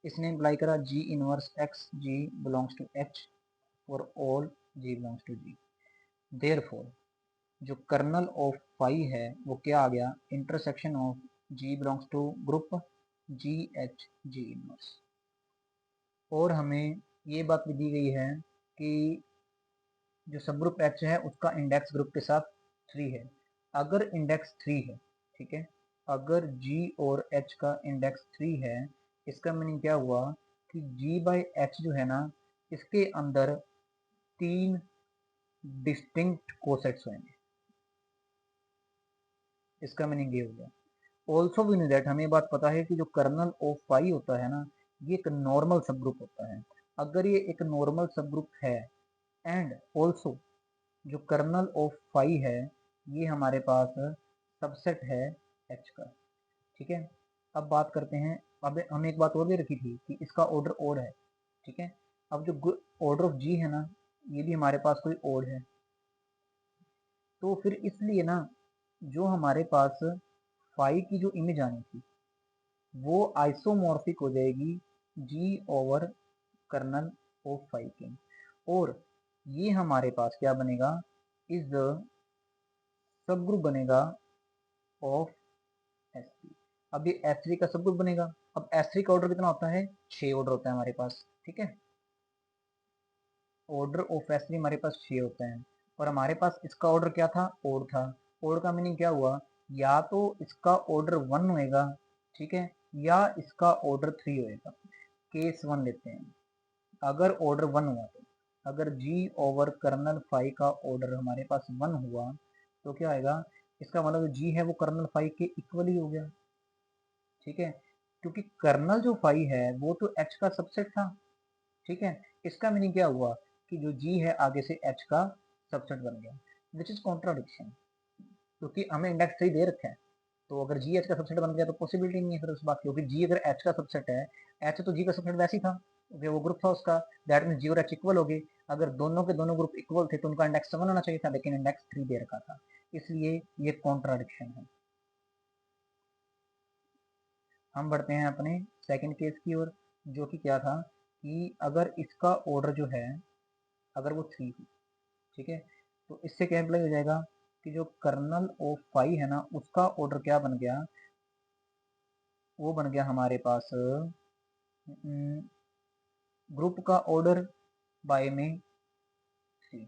इसने imply करा G inverse X G belongs to H for all G belongs to G. Therefore जो kernel of phi है वो क्या आ गया, intersection of ji belongs to group G H G inverse. और हमें ये बात भी दी गई है कि जो सब ग्रुप एच है उसका इंडेक्स ग्रुप के साथ 3 है। अगर इंडेक्स 3 है, ठीक है, अगर जी और एच का इंडेक्स 3 है, इसका मीनिंग क्या हुआ कि जी बाई एच जो है ना, इसके अंदर 3 डिस्टिंक्ट कोसेट्स होंगे, इसका मीनिंग ये हो गया। ऑल्सो वी नो दैट, हमें बात पता है कि जो कर्नल ऑफ फाई होता है ना, ये एक नॉर्मल सब ग्रुप होता है। अगर ये एक नॉर्मल सब ग्रुप है एंड ऑल्सो जो कर्नल ऑफ फाई है ये हमारे पास सबसेट है एच का, ठीक है। अब बात करते हैं, अब हमने एक बात और भी रखी थी कि इसका ऑर्डर ओड है, ठीक है। अब जो ऑर्डर ऑफ जी है ना, ये भी हमारे पास कोई ओड है, तो फिर इसलिए ना जो हमारे पास फाई की जो इमेज आनी थी वो आइसोमॉर्फिक हो जाएगी जी ओवर कर्नल ऑफ फाई के, और ये हमारे पास क्या बनेगा, इज सब ग्रुप बनेगा ऑफ S3। अब ये S3 का सब ग्रुप बनेगा। अब S3 का ऑर्डर कितना होता है, 6 ऑर्डर होता है हमारे पास, ठीक है, ऑर्डर ऑफ S3 हमारे पास 6 होता है। और हमारे पास इसका ऑर्डर क्या था, ओड था। ओड का मीनिंग क्या हुआ, या तो इसका ऑर्डर 1 होएगा, ठीक है, या इसका ऑर्डर 3 होएगा। केस 1 लेते हैं, अगर ऑर्डर 1 हुआ तो अगर जी ओवर कर्नल फाई का ऑर्डर हमारे पास 1 हुआ तो क्या आएगा, इसका मतलब जी है वो कर्नल फाई के इक्वल ही हो गया, ठीक है, क्योंकि कर्नल जो फाई है वो तो एच का सबसेट था, ठीक है। इसका मीनिंग क्या हुआ कि जो जी है आगे से एच का सबसेट बन गया, विच इज कॉन्ट्राडिक्शन, क्योंकि हमें इंडेक्स 3 दे रखा है, तो अगर जी एच का सबसेट बन गया तो पॉसिबिलिटी नहीं है फिर उस बात की, क्योंकि जी अगर एच का सबसेट है, एच तो जी का सबसेट वैसे ही था, क्योंकि वो ग्रुप था उसका, दैट मीन जी और एच इक्वल हो गए। अगर दोनों के दोनों ग्रुप इक्वल थे तो उनका इंडेक्स 7 होना चाहिए था, लेकिन इंडेक्स 3 दे रखा था, इसलिए ये कॉन्ट्राडिक्शन है। हम बढ़ते हैं अपने सेकंड केस की ओर, जो कि क्या था कि अगर इसका ऑर्डर जो है अगर वो 3 हो, ठीक है, तो इससे क्या अप्लाई हो जाएगा कि जो कर्नल ऑफ फाई है ना उसका ऑर्डर क्या बन गया, वो बन गया हमारे पास ग्रुप का ऑर्डर बाय में 3,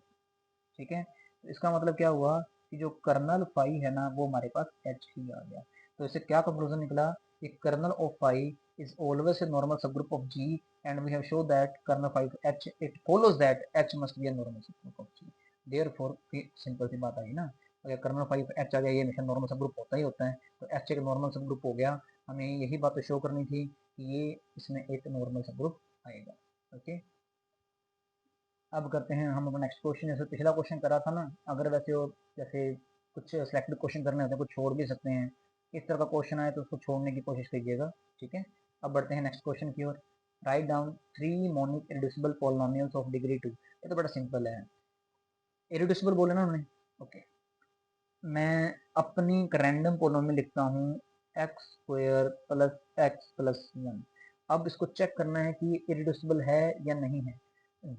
ठीक है। तो इसका मतलब क्या हुआ कि जो कर्नल फाई है ना वो हमारे पास एच ही आ गया। तो इससे क्या कंक्लूजन निकला कि kernel of phi is always a normal subgroup of G and we have show that kernel phi of H, it follows that H must be a normal subgroup of G. Therefore simple सी बात आई ना, अगर kernel phi of H आ गया, ये हमेशा normal subgroup होता ही होता है, तो एच एक नॉर्मल सबग्रुप हो गया। हमें यही बात तो शो करनी थी कि ये इसमें एक नॉर्मल सबग्रुप आएगा। ओके, अब करते हैं हम अपना नेक्स्ट क्वेश्चन। जैसे पिछला क्वेश्चन करा था ना, अगर वैसे वो जैसे कुछ सिलेक्टेड क्वेश्चन करने होते हैं, कुछ छोड़ भी सकते हैं, इस तरह का क्वेश्चन आए तो उसको छोड़ने की कोशिश कीजिएगा, ठीक है। अब बढ़ते हैं नेक्स्ट क्वेश्चन की ओर। Write down 3 monic irreducible polynomials of degree 2। ये तो बड़ा सिंपल है, इरेड्यूसिबल बोले ना उन्होंने, ओके। मैं अपनी रैंडम पॉलिनोमियल लिखता हूँ x square plus x plus 1। अब इसको चेक करना है कि ये इरेड्यूसिबल है या नहीं है।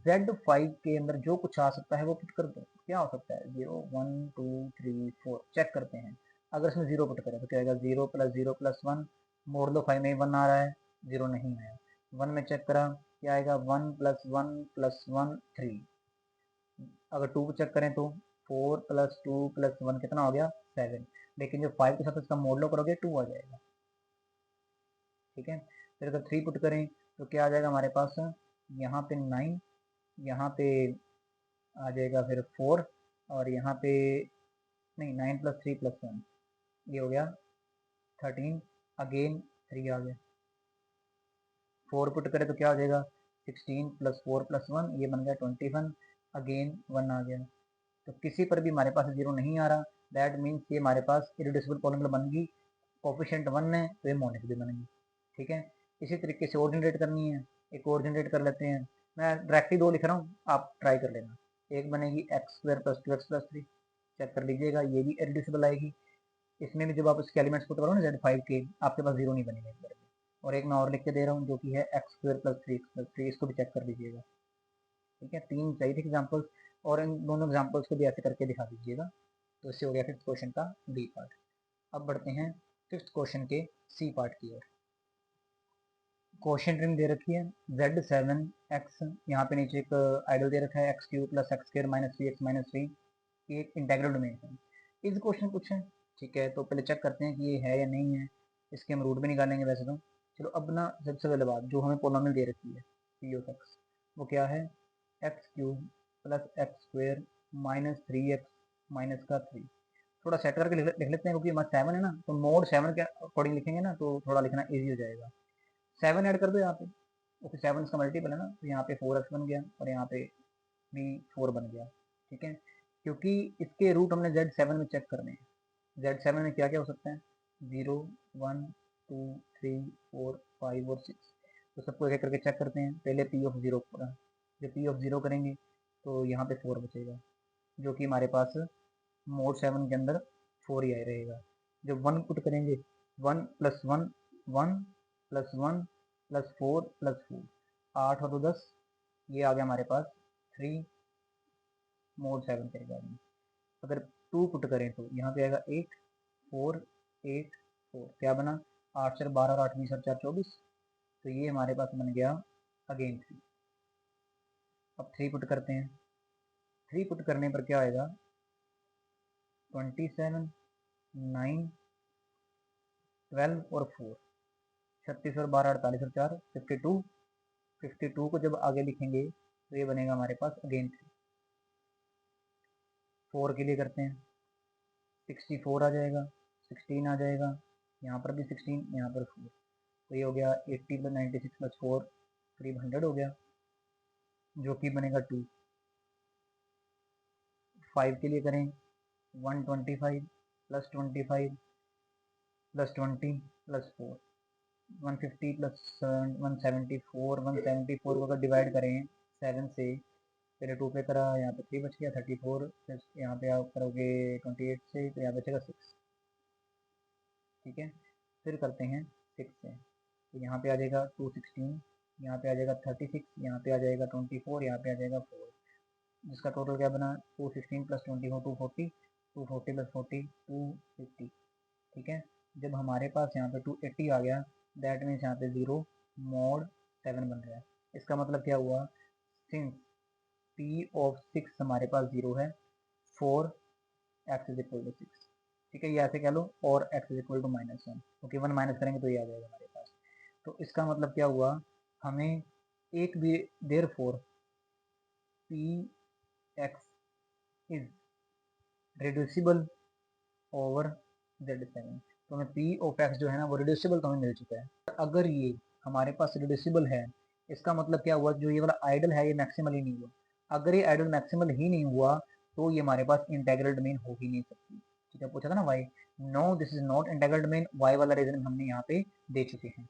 Z5 के अंदर जो कुछ आ सकता है वो पुट कर दो, क्या हो सकता है 0 1 2 3 4, चेक करते हैं। अगर इसमें 0 पुट करें तो क्या आएगा, 0 प्लस 1, मोड़ लो 5 में 1 आ रहा है, 0 नहीं आया। 1 में चेक करा, क्या आएगा 1 प्लस 1 3। अगर 2 को चेक करें तो 4 प्लस 2 प्लस 1 कितना हो गया 7, लेकिन जो 5 के साथ इसका मोड़ लो करोगे 2 आ जाएगा, ठीक है। फिर अगर 3 पुट करें तो क्या आ जाएगा हमारे पास, यहाँ पे 9, यहाँ पे आ जाएगा फिर 4, और यहाँ पे नहीं 9 प्लस 3 प्लस 1, ये हो गया 13, अगेन 3 आ गया। 4 पुट करें तो क्या हो जाएगा 16 प्लस 4 प्लस 1, ये बन गया 21, अगेन 1 आ गया। तो किसी पर भी हमारे पास 0 नहीं आ रहा, दैट मीन्स ये हमारे पास इरेड्यूसिबल पॉलिनोमियल बन गई। कोफिशिएंट 1 है तो ये मोनिक भी बनेगी, ठीक है। इसी तरीके से और जनरेट करनी है, एक और जनरेट कर लेते हैं। मैं डायरेक्टली 2 लिख रहा हूँ, आप ट्राई कर लेना। एक बनेगी X square plus 2 X plus 3, check कर लीजिएगा, ये भी इरेड्यूसिबल आएगी। इसमें भी जब आप इसके एलिमेंट्स पुट करो ना Z5 के, आपके पास 0 नहीं बनेगा एक बार में। और एक मैं और लिख के दे रहा हूँ जो कि है x square plus 3 x plus 3, इसको भी चेक कर लीजिएगा, ठीक है। 3 चाहिए थे एग्जाम्पल्स, और इन दोनों एग्जाम्पल्स को भी ऐसे करके दिखा दीजिएगा। तो इससे हो गया फिफ्थ क्वेश्चन का बी पार्ट। अब बढ़ते हैं फिफ्थ क्वेश्चन के सी पार्ट की ओर। क्वेश्चन रिंग दे रखी है Z7x, यहाँ पे नीचे एक आइडल दे रखा है x Q plus x square minus 3x minus 3, ये एक इंटेग्रल डोमेन है। इस क्वेश्चन पूछे, ठीक है, तो पहले चेक करते हैं कि ये है या नहीं है। इसके हम रूट भी निकालेंगे वैसे तो। चलो अब ना सबसे पहले बात, जो हमें पोलिनोमियल दे रखी है पी ऑफ एक्स, वो क्या है x cube plus x square minus 3x minus का 3। थोड़ा सेट करके लिख लेते हैं, क्योंकि हमारा 7 है ना, तो मोड 7 के अकॉर्डिंग लिखेंगे ना तो थोड़ा लिखना ईजी हो जाएगा। 7 ऐड कर दो यहाँ पे, ओके 7 इसका मल्टीपल है ना, तो यहाँ पे 4x बन गया और यहाँ पे भी 4 बन गया, ठीक है। क्योंकि इसके रूट हमने Z7 में चेक करने हैं। Z7 में क्या क्या हो सकता है 0 1 2 3 4 5 और 6, तो सबको एक एक करके चेक करते हैं। पहले पी ऑफ 0 पूरा, जब पी ऑफ 0 करेंगे तो यहाँ पे 4 बचेगा, जो कि हमारे पास मोड 7 के अंदर 4 ही आए रहेगा। जब 1 पुट करेंगे 1 प्लस 1 1 प्लस 1 प्लस 4 प्लस 4, 8 और 2 10, ये आ गया हमारे पास 3 मोड 7 के रिगार्डिंग। अगर 2 पुट करें तो यहाँ पे आएगा 8 4 8 4, क्या बना 8 4 12 और 8 20 और 4 24, तो ये हमारे पास बन गया अगेन 3। अब 3 पुट करते हैं, 3 पुट करने पर क्या आएगा, 27, 9, 12 और 4, 36 और 12 48 और 4 52। 52 को जब आगे लिखेंगे तो ये बनेगा हमारे पास अगेन 3। 4 के लिए करते हैं, 64 आ जाएगा, 16 आ जाएगा, यहाँ पर भी 16, यहाँ पर 4, तो ये हो गया 80 + 96 + 4 करीब 100 हो गया, जो कि बनेगा 2। 5 के लिए करें, 125 + 25 + 20 + 4, 150 + 174, 174 को अगर डिवाइड करें 7 से, पहले 2 पे करा, यहाँ पे 3 बच गया, 34, फिर यहाँ पे आप करोगे 28 से, तो यहाँ बचेगा 6। ठीक है, फिर करते हैं 6 से, तो यहाँ पे आ जाएगा 216, यहाँ पे आ जाएगा 36, यहाँ पे आ जाएगा 24, यहाँ पे आ जाएगा 4, जिसका टोटल क्या बना, 216 + 24 240, 240 + 40 250। ठीक है, जब हमारे पास यहाँ पे 280 आ गया, दैट मीन्स यहाँ पे 0 mod 7 बन रहा है। इसका मतलब क्या हुआ, सिंस p of 6 हमारे पास 0 है, 4 x = 6। ठीक है, ये ऐसे कह लो, और x = -1, क्योंकि 1 माइनस करेंगे तो ये आ जाएगा हमारे पास। तो इसका मतलब क्या हुआ, हमें एक भी therefore px is reducible over z7, तो हमें p of x जो है ना वो रिड्यूसिबल तो हमें मिल चुका है। अगर ये हमारे पास रिड्यूसिबल है, इसका मतलब क्या हुआ, जो ये वाला आइडल है ये मैक्सिमल ही नहीं हुआ। अगर ये आइडल मैक्सिमल ही नहीं हुआ तो ये हमारे पास इंटेग्रल डोमेन हो ही नहीं सकती। ठीक है, पूछा था ना why, no this is not integral domain, why वाला रीजन हमने यहाँ पे दे चुके हैं।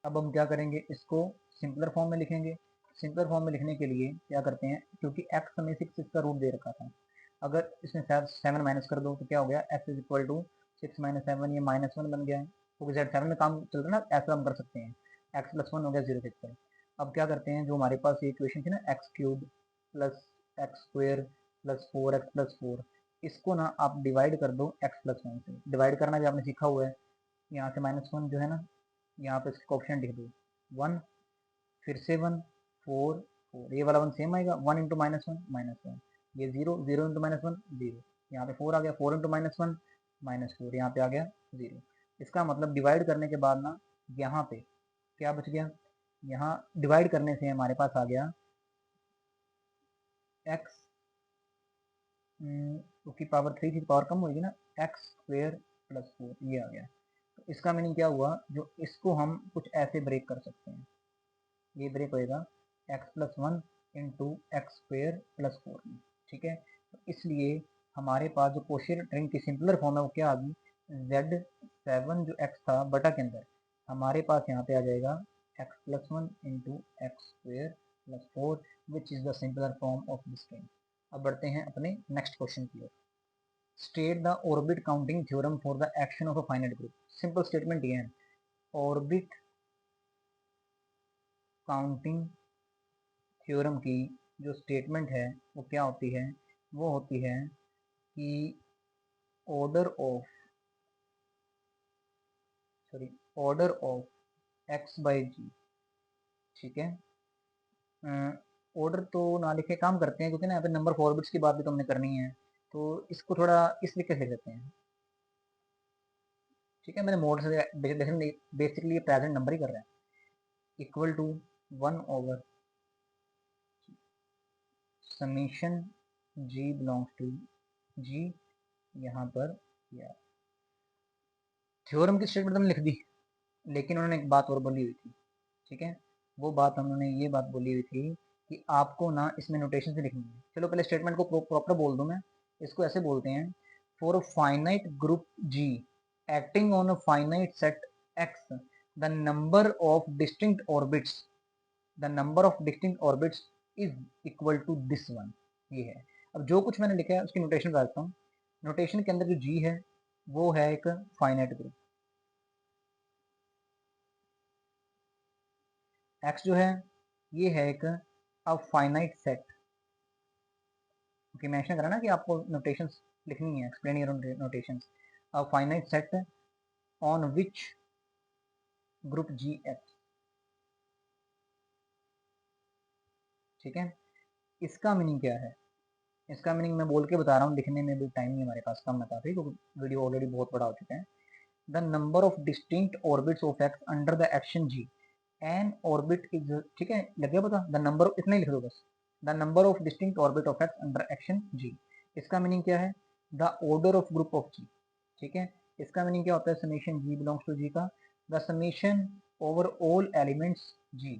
अब हम क्या करेंगे, इसको सिंपलर फॉर्म में लिखेंगे। सिंपलर फॉर्म में लिखने के लिए क्या करते हैं, क्योंकि x हमें 6 इसका रूट दे रखा था, अगर इसमें 7 माइनस कर दो तो क्या हो गया, x = 6 - 7, ये -1 बन गया है, क्योंकि z7 में काम चल रहा है ना, ऐसा हम कर सकते हैं, x + 1 हो गया 0 के ऊपर। अब क्या करते हैं, जो हमारे पास ये इक्वेशन थी ना, x³ + x² + 4x + 4, इसको ना आप डिवाइड कर दो x + 1 से। डिवाइड करना भी आपने सीखा हुआ है, यहाँ से -1 जो है ना, यहाँ पे इसका ऑप्शन लिख दो 1, फिर से 1, 4 4, ये वाला 1 सेम आएगा, 1 × -1 -1, ये 0 0 × -1 0, यहाँ पे 4 आ गया, 4 × -1 -4, यहाँ पे आ गया 0। इसका मतलब डिवाइड करने के बाद ना यहाँ पे क्या बच गया, यहाँ डिवाइड करने से हमारे पास आ गया x की पावर 3 थी, पावर कम होगी ना, x² + 4, ये आ गया। तो इसका मीनिंग क्या हुआ, जो इसको हम कुछ ऐसे ब्रेक कर सकते हैं, ये ब्रेक होएगा x + 1 × x² + 4 में। ठीक है, तो इसलिए हमारे पास जो कोशिएंट रिंग की सिंपलर फॉर्म है वो क्या आ गई, z7 जो x था बटा के अंदर, हमारे पास यहाँ पे आ जाएगा x + 1 × x² + 4 which is the simpler form of this ring. अब बढ़ते हैं अपने नेक्स्ट क्वेश्चन की ओर। State the orbit counting theorem for the action of a finite group. Simple statement ये है, ऑर्बिट काउंटिंग थ्योरम की जो स्टेटमेंट है वो क्या होती है, वो होती है कि ऑर्डर ऑफ x/g। ठीक है, ऑर्डर तो ना लिखे काम करते हैं, क्योंकि ना यहाँ पे नंबर ऑफ ऑर्बिट्स की बात भी तो हमने करनी है, तो इसको थोड़ा इस तरीके से लेते हैं। ठीक है, मैंने मोड से बेसिकली ये प्रेजेंट नंबर ही कर रहे हैं, equal to 1/(g belongs to g। यहाँ पर या थ्योरम की स्टेटमेंट हमने लिख दी, लेकिन उन्होंने एक बात और बोली हुई थी। ठीक है, वो बात उन्होंने ये बात बोली हुई थी कि आपको ना इसमें नोटेशन से लिखनी है। चलो पहले स्टेटमेंट को प्रॉपर बोल दूं मैं, इसको ऐसे बोलते हैं, for a finite group g acting on a finite set x, the number of distinct orbits is equal to this one. ये है, अब जो कुछ मैंने लिखा है उसकी नोटेशन डालता हूँ। नोटेशन के अंदर जो g है वो है एक फाइनाइट ग्रुप, x जो है ये है एक फाइनाइट सेट। ओके, मेंशन करा ना कि आपको नोटेशंस लिखनी है, explain your notations. Finite set on which group G act. ठीक है, इसका मीनिंग क्या है, इसका मीनिंग मैं बोल के बता रहा हूँ, लिखने में भी टाइम नहीं हमारे पास, कम है काफी, क्योंकि वीडियो ऑलरेडी बहुत बड़ा हो चुका है। The number of distinct orbits of X under the action G, an orbit is, ठीक है, लग गया पता, द नंबर, इतना ही लिख दो बस, the number of distinct orbit of X under action G. इसका मीनिंग क्या है, the order of group of G, ठीक है। इसका मीनिंग क्या होता है, summation G belongs to G का, the summation over all elements G,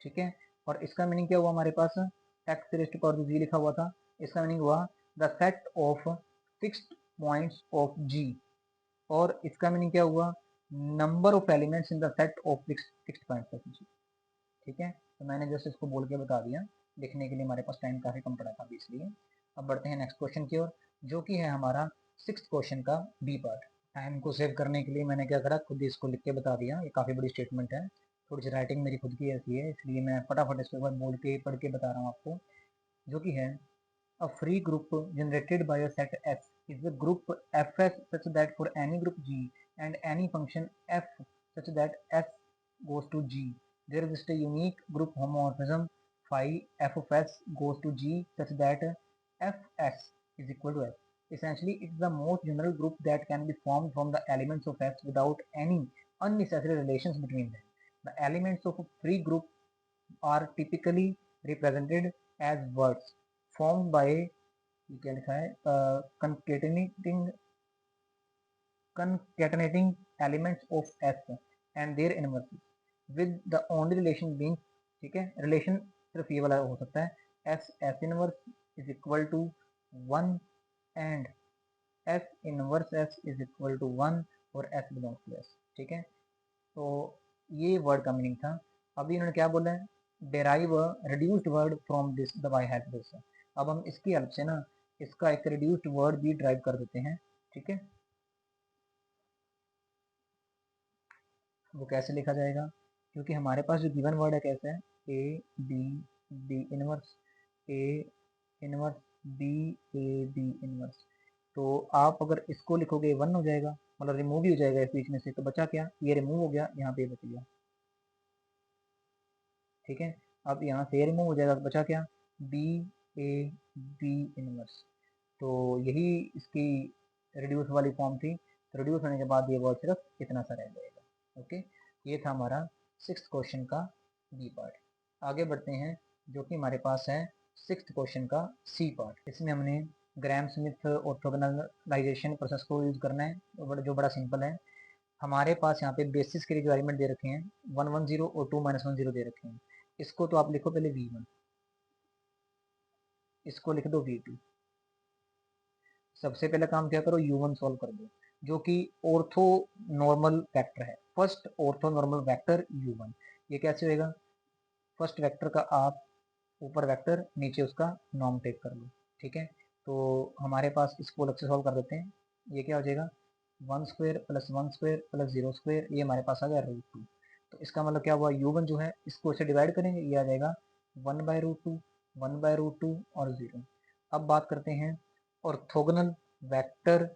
ठीक है। और इसका मीनिंग क्या हुआ हमारे पास, एक्स रेस्ट पावर जी लिखा हुआ था, इसका मीनिंग हुआ the set of fixed points of G, और इसका मीनिंग क्या हुआ, number of elements in the set of fixed points of G, ठीक है। तो मैंने जस्ट इसको बोल के बता दिया, लिखने के लिए हमारे पास टाइम काफी कम पड़ा था अभी, इसलिए अब बढ़ते हैं नेक्स्ट क्वेश्चन की ओर, जो कि है हमारा 6th क्वेश्चन का बी पार्ट। टाइम को सेव करने के लिए मैंने क्या करा, खुद ही इसको लिख के बता दिया, ये काफी बड़ी स्टेटमेंट है, थोड़ी सी राइटिंग मेरी खुद की ऐसी है, इसलिए मैं फटाफट इसके ऊपर बोल के पढ़ के बता रहा हूँ आपको, जो कि है a free group generated by a set S is a group Fs such that for any group G and any function f such that S goes to G, there exists a unique group homomorphism phi f of S goes to G such that Fs is equal to S. Essentially, it's the most general group that can be formed from the elements of S without any unnecessary relations between them. The elements of a free group are typically represented as words formed by, क्या लिखा है, concatenating elements of S and their inverses with the only relation being, ठीक है, relation सिर्फ ये वाला हो सकता है, S inverse is equal to 1 and S inverse S is equal to 1 और S बिलोंग्स टू S, ठीक है। तो ये वर्ड का मीनिंग था। अभी इन्होंने क्या बोला है, derive reduced word from this the by help this. अब हम इसकी हेल्प से ना इसका एक रिड्यूस्ड वर्ड भी ड्राइव कर देते हैं, ठीक है। वो कैसे लिखा जाएगा, क्योंकि हमारे पास जो गिवन वर्ड है कैसे है, A B B inverse, A inverse B, A B inverse. तो आप अगर इसको लिखोगे 1 हो जाएगा, मतलब रिमूव ही हो जाएगा इस बीच में से, तो बचा क्या, ये रिमूव हो गया, यहाँ पे बच गया, ठीक है। अब यहाँ से रिमूव हो जाएगा, बचा क्या, बी ए बी इनवर्स। तो यही इसकी रिड्यूस वाली फॉर्म थी, तो रिड्यूस होने के बाद ये वर्ड सिर्फ इतना सा रह जाएगा, ओके। ये था हमारा 6th क्वेश्चन का बी पार्ट। आगे बढ़ते हैं, जो कि हमारे पास है 6th क्वेश्चन का सी पार्ट। इसमें हमने ग्राम स्मिथ ऑर्थोगोनलाइजेशन प्रोसेस को यूज करना है, जो बड़ा सिंपल है। हमारे पास यहाँ पे बेसिस के लिए जो एलिमेंट दे रखे हैं 110 और 2 - 10 दे रखे हैं, इसको तो आप लिखो पहले v1, इसको लिख दो v2। सबसे पहले काम क्या करो, u1 सॉल्व कर दो, जो कि ऑर्थो नॉर्मल वेक्टर है, first ortho normal vector u1। ये कैसे होएगा, फर्स्ट वेक्टर का आप ऊपर वेक्टर नीचे उसका नॉर्म टेक कर लो, ठीक है। तो हमारे पास इसको अलग से सॉल्व कर देते हैं, ये क्या हो जाएगा 1 square plus 1 square plus 0 square, ये हमारे पास आ गया √2। तो इसका मतलब क्या हुआ, u1 जो है इसको इसे डिवाइड करेंगे, ये आ जाएगा 1/√2, 1/√2 और 0। अब बात करते हैं orthogonal vector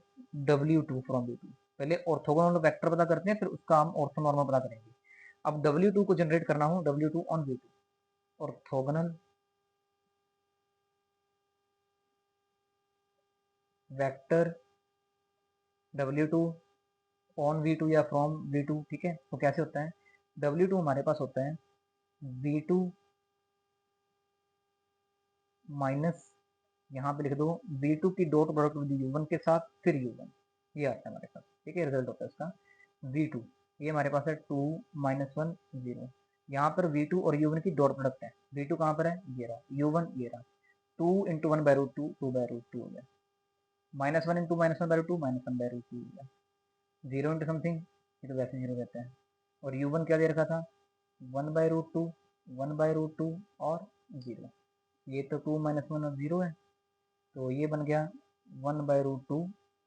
W2 from V2। पहले ऑर्थोगोनल वेक्टर पता करते हैं, फिर उसका हम ऑर्थोनॉर्मल पता करेंगे। अब W2 को जनरेट करना हो, W2 on V2, orthogonal vector W2 on V2 या फ्रॉम V2, ठीक है। तो कैसे होता है, W2 हमारे पास होता है V2 माइनस, यहाँ पे लिख दो V2 की डॉट प्रोडक्ट विद U1 के साथ फिर U1, ये आता है हमारे पास, ठीक है। रिजल्ट होता है इसका V2, ये हमारे पास है 2 - 1 0। यहाँ पर V2 और U1 की डॉट प्रोडक्ट है, V2 कहाँ पर है, ये रहा, U1 ये रहा, 2 × 1/√2 2/√2 हो गया, -1 × -1/√2 -1/√2 हो गया, 0 × समथिंग, ये तो वैसे 0 रहता है। और U1 क्या दे रखा था 1/√2 1/√2 और 0, ये तो 2 - 1 और 0 है, तो ये बन गया 1/√2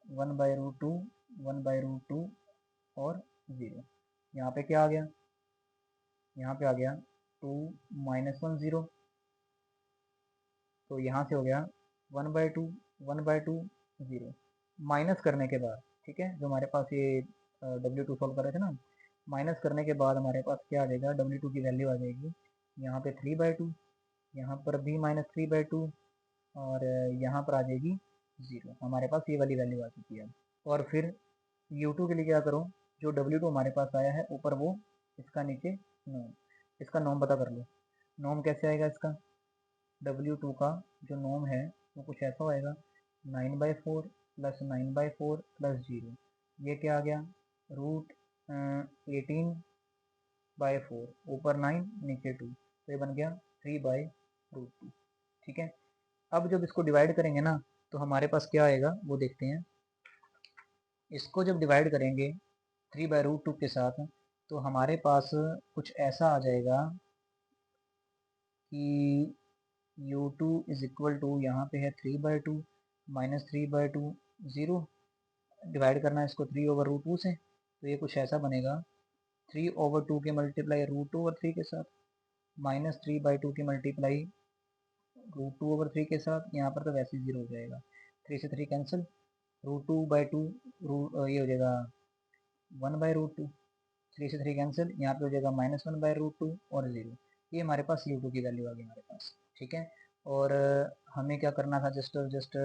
1/√2 1/√2 और 0। यहाँ पे क्या आ गया, यहाँ पे आ गया 2 - 1 0, तो यहाँ से हो गया 1/2 1/2 0। माइनस करने के बाद, ठीक है, जो हमारे पास ये W2 सॉल्व कर रहे थे ना, माइनस करने के बाद हमारे पास क्या आ जाएगा, W2 की वैल्यू आ जाएगी यहाँ पे 3/2, यहाँ पर भी -3/2, और यहाँ पर आ जाएगी 0, हमारे पास ये वाली वैल्यू आ चुकी है। और फिर u2 के लिए क्या करो, जो w2 हमारे पास आया है ऊपर वो, इसका नीचे नॉर्म, इसका नॉर्म पता कर लो। नॉर्म कैसे आएगा इसका, w2 का जो नॉर्म है वो कुछ ऐसा होएगा 9/4 प्लस 9/4 प्लस 0, ये क्या आ गया, रूट 18/4, ऊपर 9 नीचे 2, तो ये बन गया 3/√2। ठीक है, अब जब इसको डिवाइड करेंगे ना तो हमारे पास क्या आएगा वो देखते हैं। इसको जब डिवाइड करेंगे 3/√2 के साथ तो हमारे पास कुछ ऐसा आ जाएगा कि u2 इज इक्वल टू, यहाँ पे है 3/2 माइनस 3/2, 0, डिवाइड करना है इसको 3/√2 से, तो ये कुछ ऐसा बनेगा 3/2 के मल्टीप्लाई √2/3 के साथ, माइनस 3/2 की मल्टीप्लाई √2/3 के साथ, यहाँ पर तो वैसे ही 0 हो जाएगा, 3 से 3 कैंसिल, √2/2 ये हो जाएगा 1/√2, 3 से 3 कैंसिल, यहाँ पे हो जाएगा -1/√2 और 0। ये हमारे पास u2 की वैल्यू आ गई हमारे पास। ठीक है, और हमें क्या करना था, just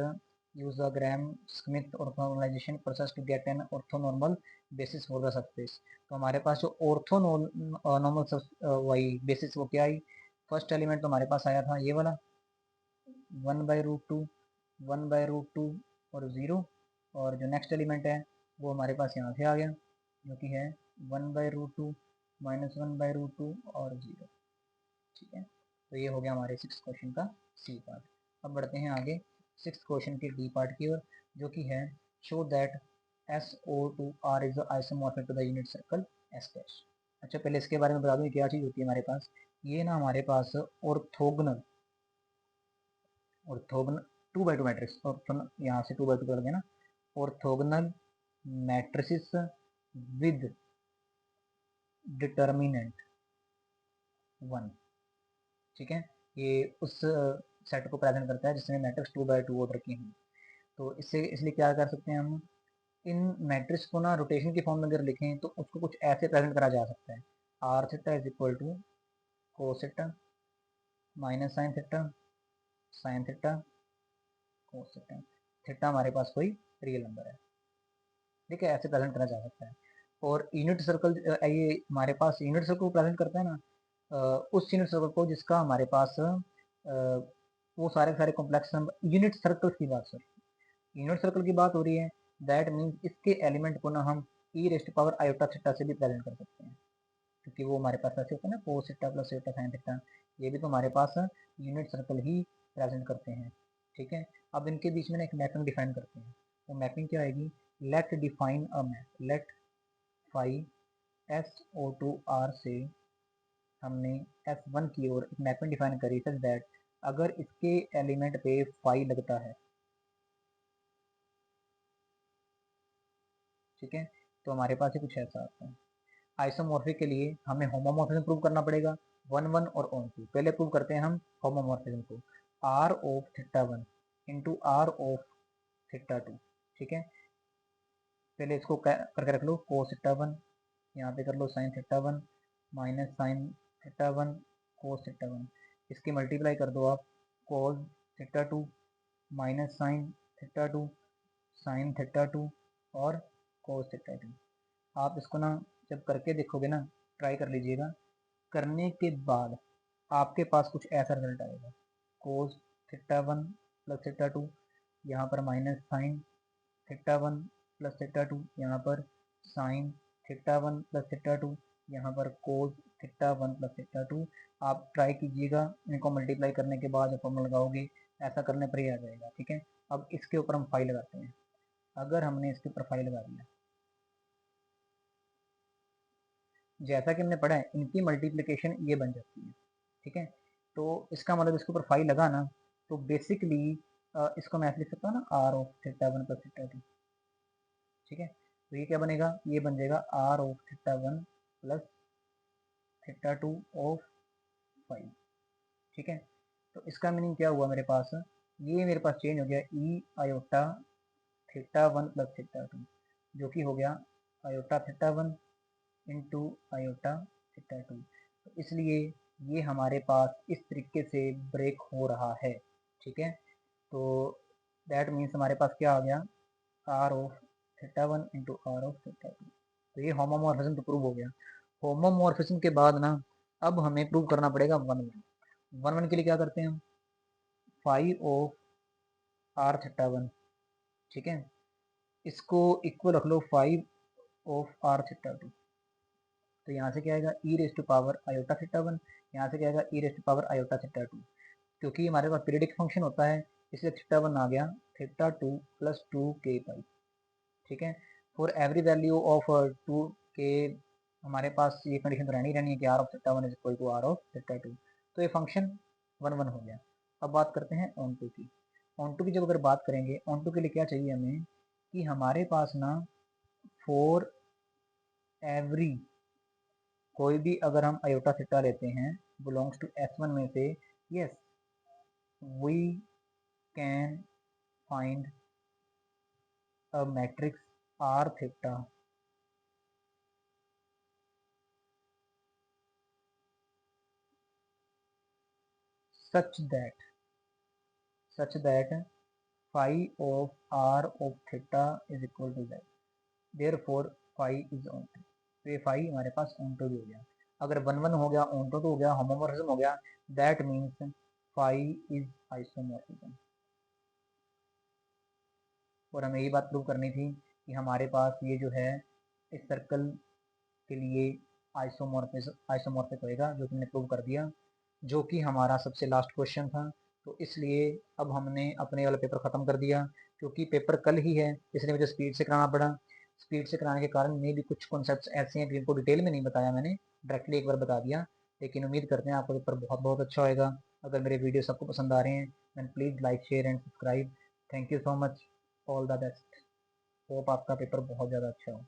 use the Gram Schmidt orthonormalization process to get an orthonormal basis for the surface. तो हमारे पास जो ऑर्थोनॉर्मल वही बेसिस वो क्या आई, फर्स्ट एलिमेंट तो हमारे पास आया था ये वाला 1/√2, 1/√2 और 0, और जो नेक्स्ट एलिमेंट है वो हमारे पास यहाँ से आ गया जो कि है 1/√2 माइनस 1/√2 और 0। ठीक है, तो ये हो गया हमारे 6th क्वेश्चन का सी पार्ट। अब बढ़ते हैं आगे 6th क्वेश्चन के डी पार्ट की ओर, जो कि है show that SO2R is isomorphic to the unit circle S dash. अच्छा, पहले इसके बारे में बता दूं क्या चीज़ होती है हमारे पास, ये ना हमारे पास ऑर्थोगोनल 2/2 मैट्रिक्स, और यहाँ से 2/2 कर देना, ऑर्थोगोनल मैट्रिसेस विद डिटर्मिनेंट 1। ठीक है, ये उस सेट को प्रेजेंट करता है जिसमें मैट्रिक्स 2/2 ऑर्डर की हैं। तो इससे इसलिए क्या कर सकते हैं हम, इन मैट्रिक्स को ना रोटेशन की फॉर्म में अगर लिखें तो उसको कुछ ऐसे प्रेजेंट करा जा सकता है, R theta is equal to cos theta minus sine theta, sine theta cos theta, theta हमारे पास कोई रियल नंबर है। ठीक है, ऐसे प्रेजेंट करा जा सकता है। और यूनिट सर्कल, ये हमारे पास यूनिट सर्कल को प्रेजेंट करता है ना, उस यूनिट सर्कल को जिसका हमारे पास वो सारे सारे कॉम्प्लेक्स नंबर, यूनिट सर्कल की बात, सर यूनिट सर्कल की बात हो रही है, दैट मीन्स इसके एलिमेंट को ना हम ई रेस्ट पावर आयोटा थीटा से भी प्रेजेंट कर सकते हैं, क्योंकि वो हमारे पास ऐसे होता है ना cos theta plus theta sine theta, ये भी तो हमारे पास यूनिट सर्कल ही प्रेजेंट करते हैं। ठीक है, अब इनके बीच में ना एक मैपिंग डिफाइन करते हैं, तो मैपिंग क्या आएगी, let define a map, let phi SO2R से हमने S1 की ओर एक मैपिंग डिफाइन करी सच दैट अगर इसके एलिमेंट पे फाई लगता है, ठीक है, तो हमारे पास ये कुछ ऐसा आता है। आइसोमॉर्फिक के लिए हमें होमोमॉर्फिज्म प्रूव करना पड़ेगा, 1 1 और ऑन 2। पहले प्रूव करते हैं हम होमोमॉर्फिज्म को, R of theta 1 into R of theta 2। ठीक है, पहले इसको करके रख लो, कोस थीटा 1, यहाँ पे कर लो sine theta 1 minus sine theta 1 cos theta 1, इसकी मल्टीप्लाई कर दो आप, cos theta 2 minus sine theta 2 sine theta 2 और कोस थीटा 2। आप इसको ना जब करके देखोगे ना, ट्राई कर लीजिएगा, करने के बाद आपके पास कुछ ऐसा रिजल्ट आएगा, कोस थीटा 1 प्लस थीटा 2, यहाँ पर minus sine theta 1 plus theta 2, यहाँ पर साइन थीटा 1 प्लस थीटा 2, यहाँ पर कोस थीटा 1 प्लस थीटा 2। आप ट्राई कीजिएगा, इनको मल्टीप्लाई करने के बाद जब फॉर्मूला लगाओगे ऐसा करने पर ही आ जाएगा। ठीक है, अब इसके ऊपर हम फाई लगाते हैं, अगर हमने इसके ऊपर फाई लगा दिया, जैसा कि हमने पढ़ा है इनकी मल्टीप्लिकेशन ये बन जाती है। ठीक है, तो इसका मतलब इसके ऊपर फाई लगा ना, तो बेसिकली इसको मैं ऐसे लिख सकता हूँ ना, R of theta 1 plus theta 2। ठीक है, तो ये क्या बनेगा, ये बन जाएगा R of theta 1 plus theta 2 of five. ठीक है, तो इसका मीनिंग क्या हुआ मेरे पास, ये मेरे पास चेंज हो गया ई आयोटा थीटा 1 प्लस थीटा 2, जो कि हो गया iota theta 1 into iota theta 2। तो इसलिए ये हमारे पास इस तरीके से ब्रेक हो रहा है। ठीक है, तो दैट मीन्स हमारे पास क्या आ गया, R of theta one into R of theta two. तो ये होमोमॉर्फिज्म तो प्रूव हो गया। होमोमॉर्फिज्म के बाद ना अब हमें प्रूव करना पड़ेगा वन वन। वन वन के लिए क्या करते हैं हम, phi of R theta one, ठीक है, इसको इक्वल रख लो phi of R theta two. तो यहाँ से क्या आएगा E raise to power iota theta one, यहाँ से क्या आएगा E raise to power iota theta two. क्योंकि हमारे पास पीरियडिक फंक्शन होता है इसलिए थीटा वन आ गया थीटा टू प्लस टू के पाई, ठीक है। For every value of two k हमारे पास ये कंडीशन तो रहनी रहनी है कि R of theta one is equal to R of theta two. तो ये फंक्शन वन वन हो गया। अब बात करते हैं ऑन टू की। ऑन टू की जब अगर बात करेंगे, ऑन टू के लिए क्या चाहिए हमें कि हमारे पास ना फॉर एवरी कोई भी अगर हम आयोटा थीटा लेते हैं बिलोंग्स टू S1 में से, yes we can find a matrix R theta such that phi of r of theta is equal to z, therefore phi is onto। तो ये phi हमारे पास onto भी हो गया। अगर वन वन हो गया, onto तो हो गया, होमोमॉर्फिज्म हो गया, that means phi is isomorphism। और हमें ये बात प्रूव करनी थी कि हमारे पास ये जो है इस सर्कल के लिए आइसोमॉर्फिक होएगा, जो कि हमने प्रूव कर दिया, जो कि हमारा सबसे लास्ट क्वेश्चन था। तो इसलिए अब हमने अपने वाला पेपर ख़त्म कर दिया। क्योंकि पेपर कल ही है इसलिए मुझे स्पीड से कराना पड़ा। स्पीड से कराने के कारण में भी कुछ कॉन्सेप्ट्स ऐसे हैं जिनको डिटेल में नहीं बताया मैंने, डायरेक्टली एक बार बता दिया। लेकिन उम्मीद करते हैं आपका पेपर बहुत बहुत अच्छा होएगा। अगर मेरे वीडियो सबको पसंद आ रहे हैं then please like share and subscribe. Thank you so much, all the best. Hope आपका पेपर बहुत ज़्यादा अच्छा हो।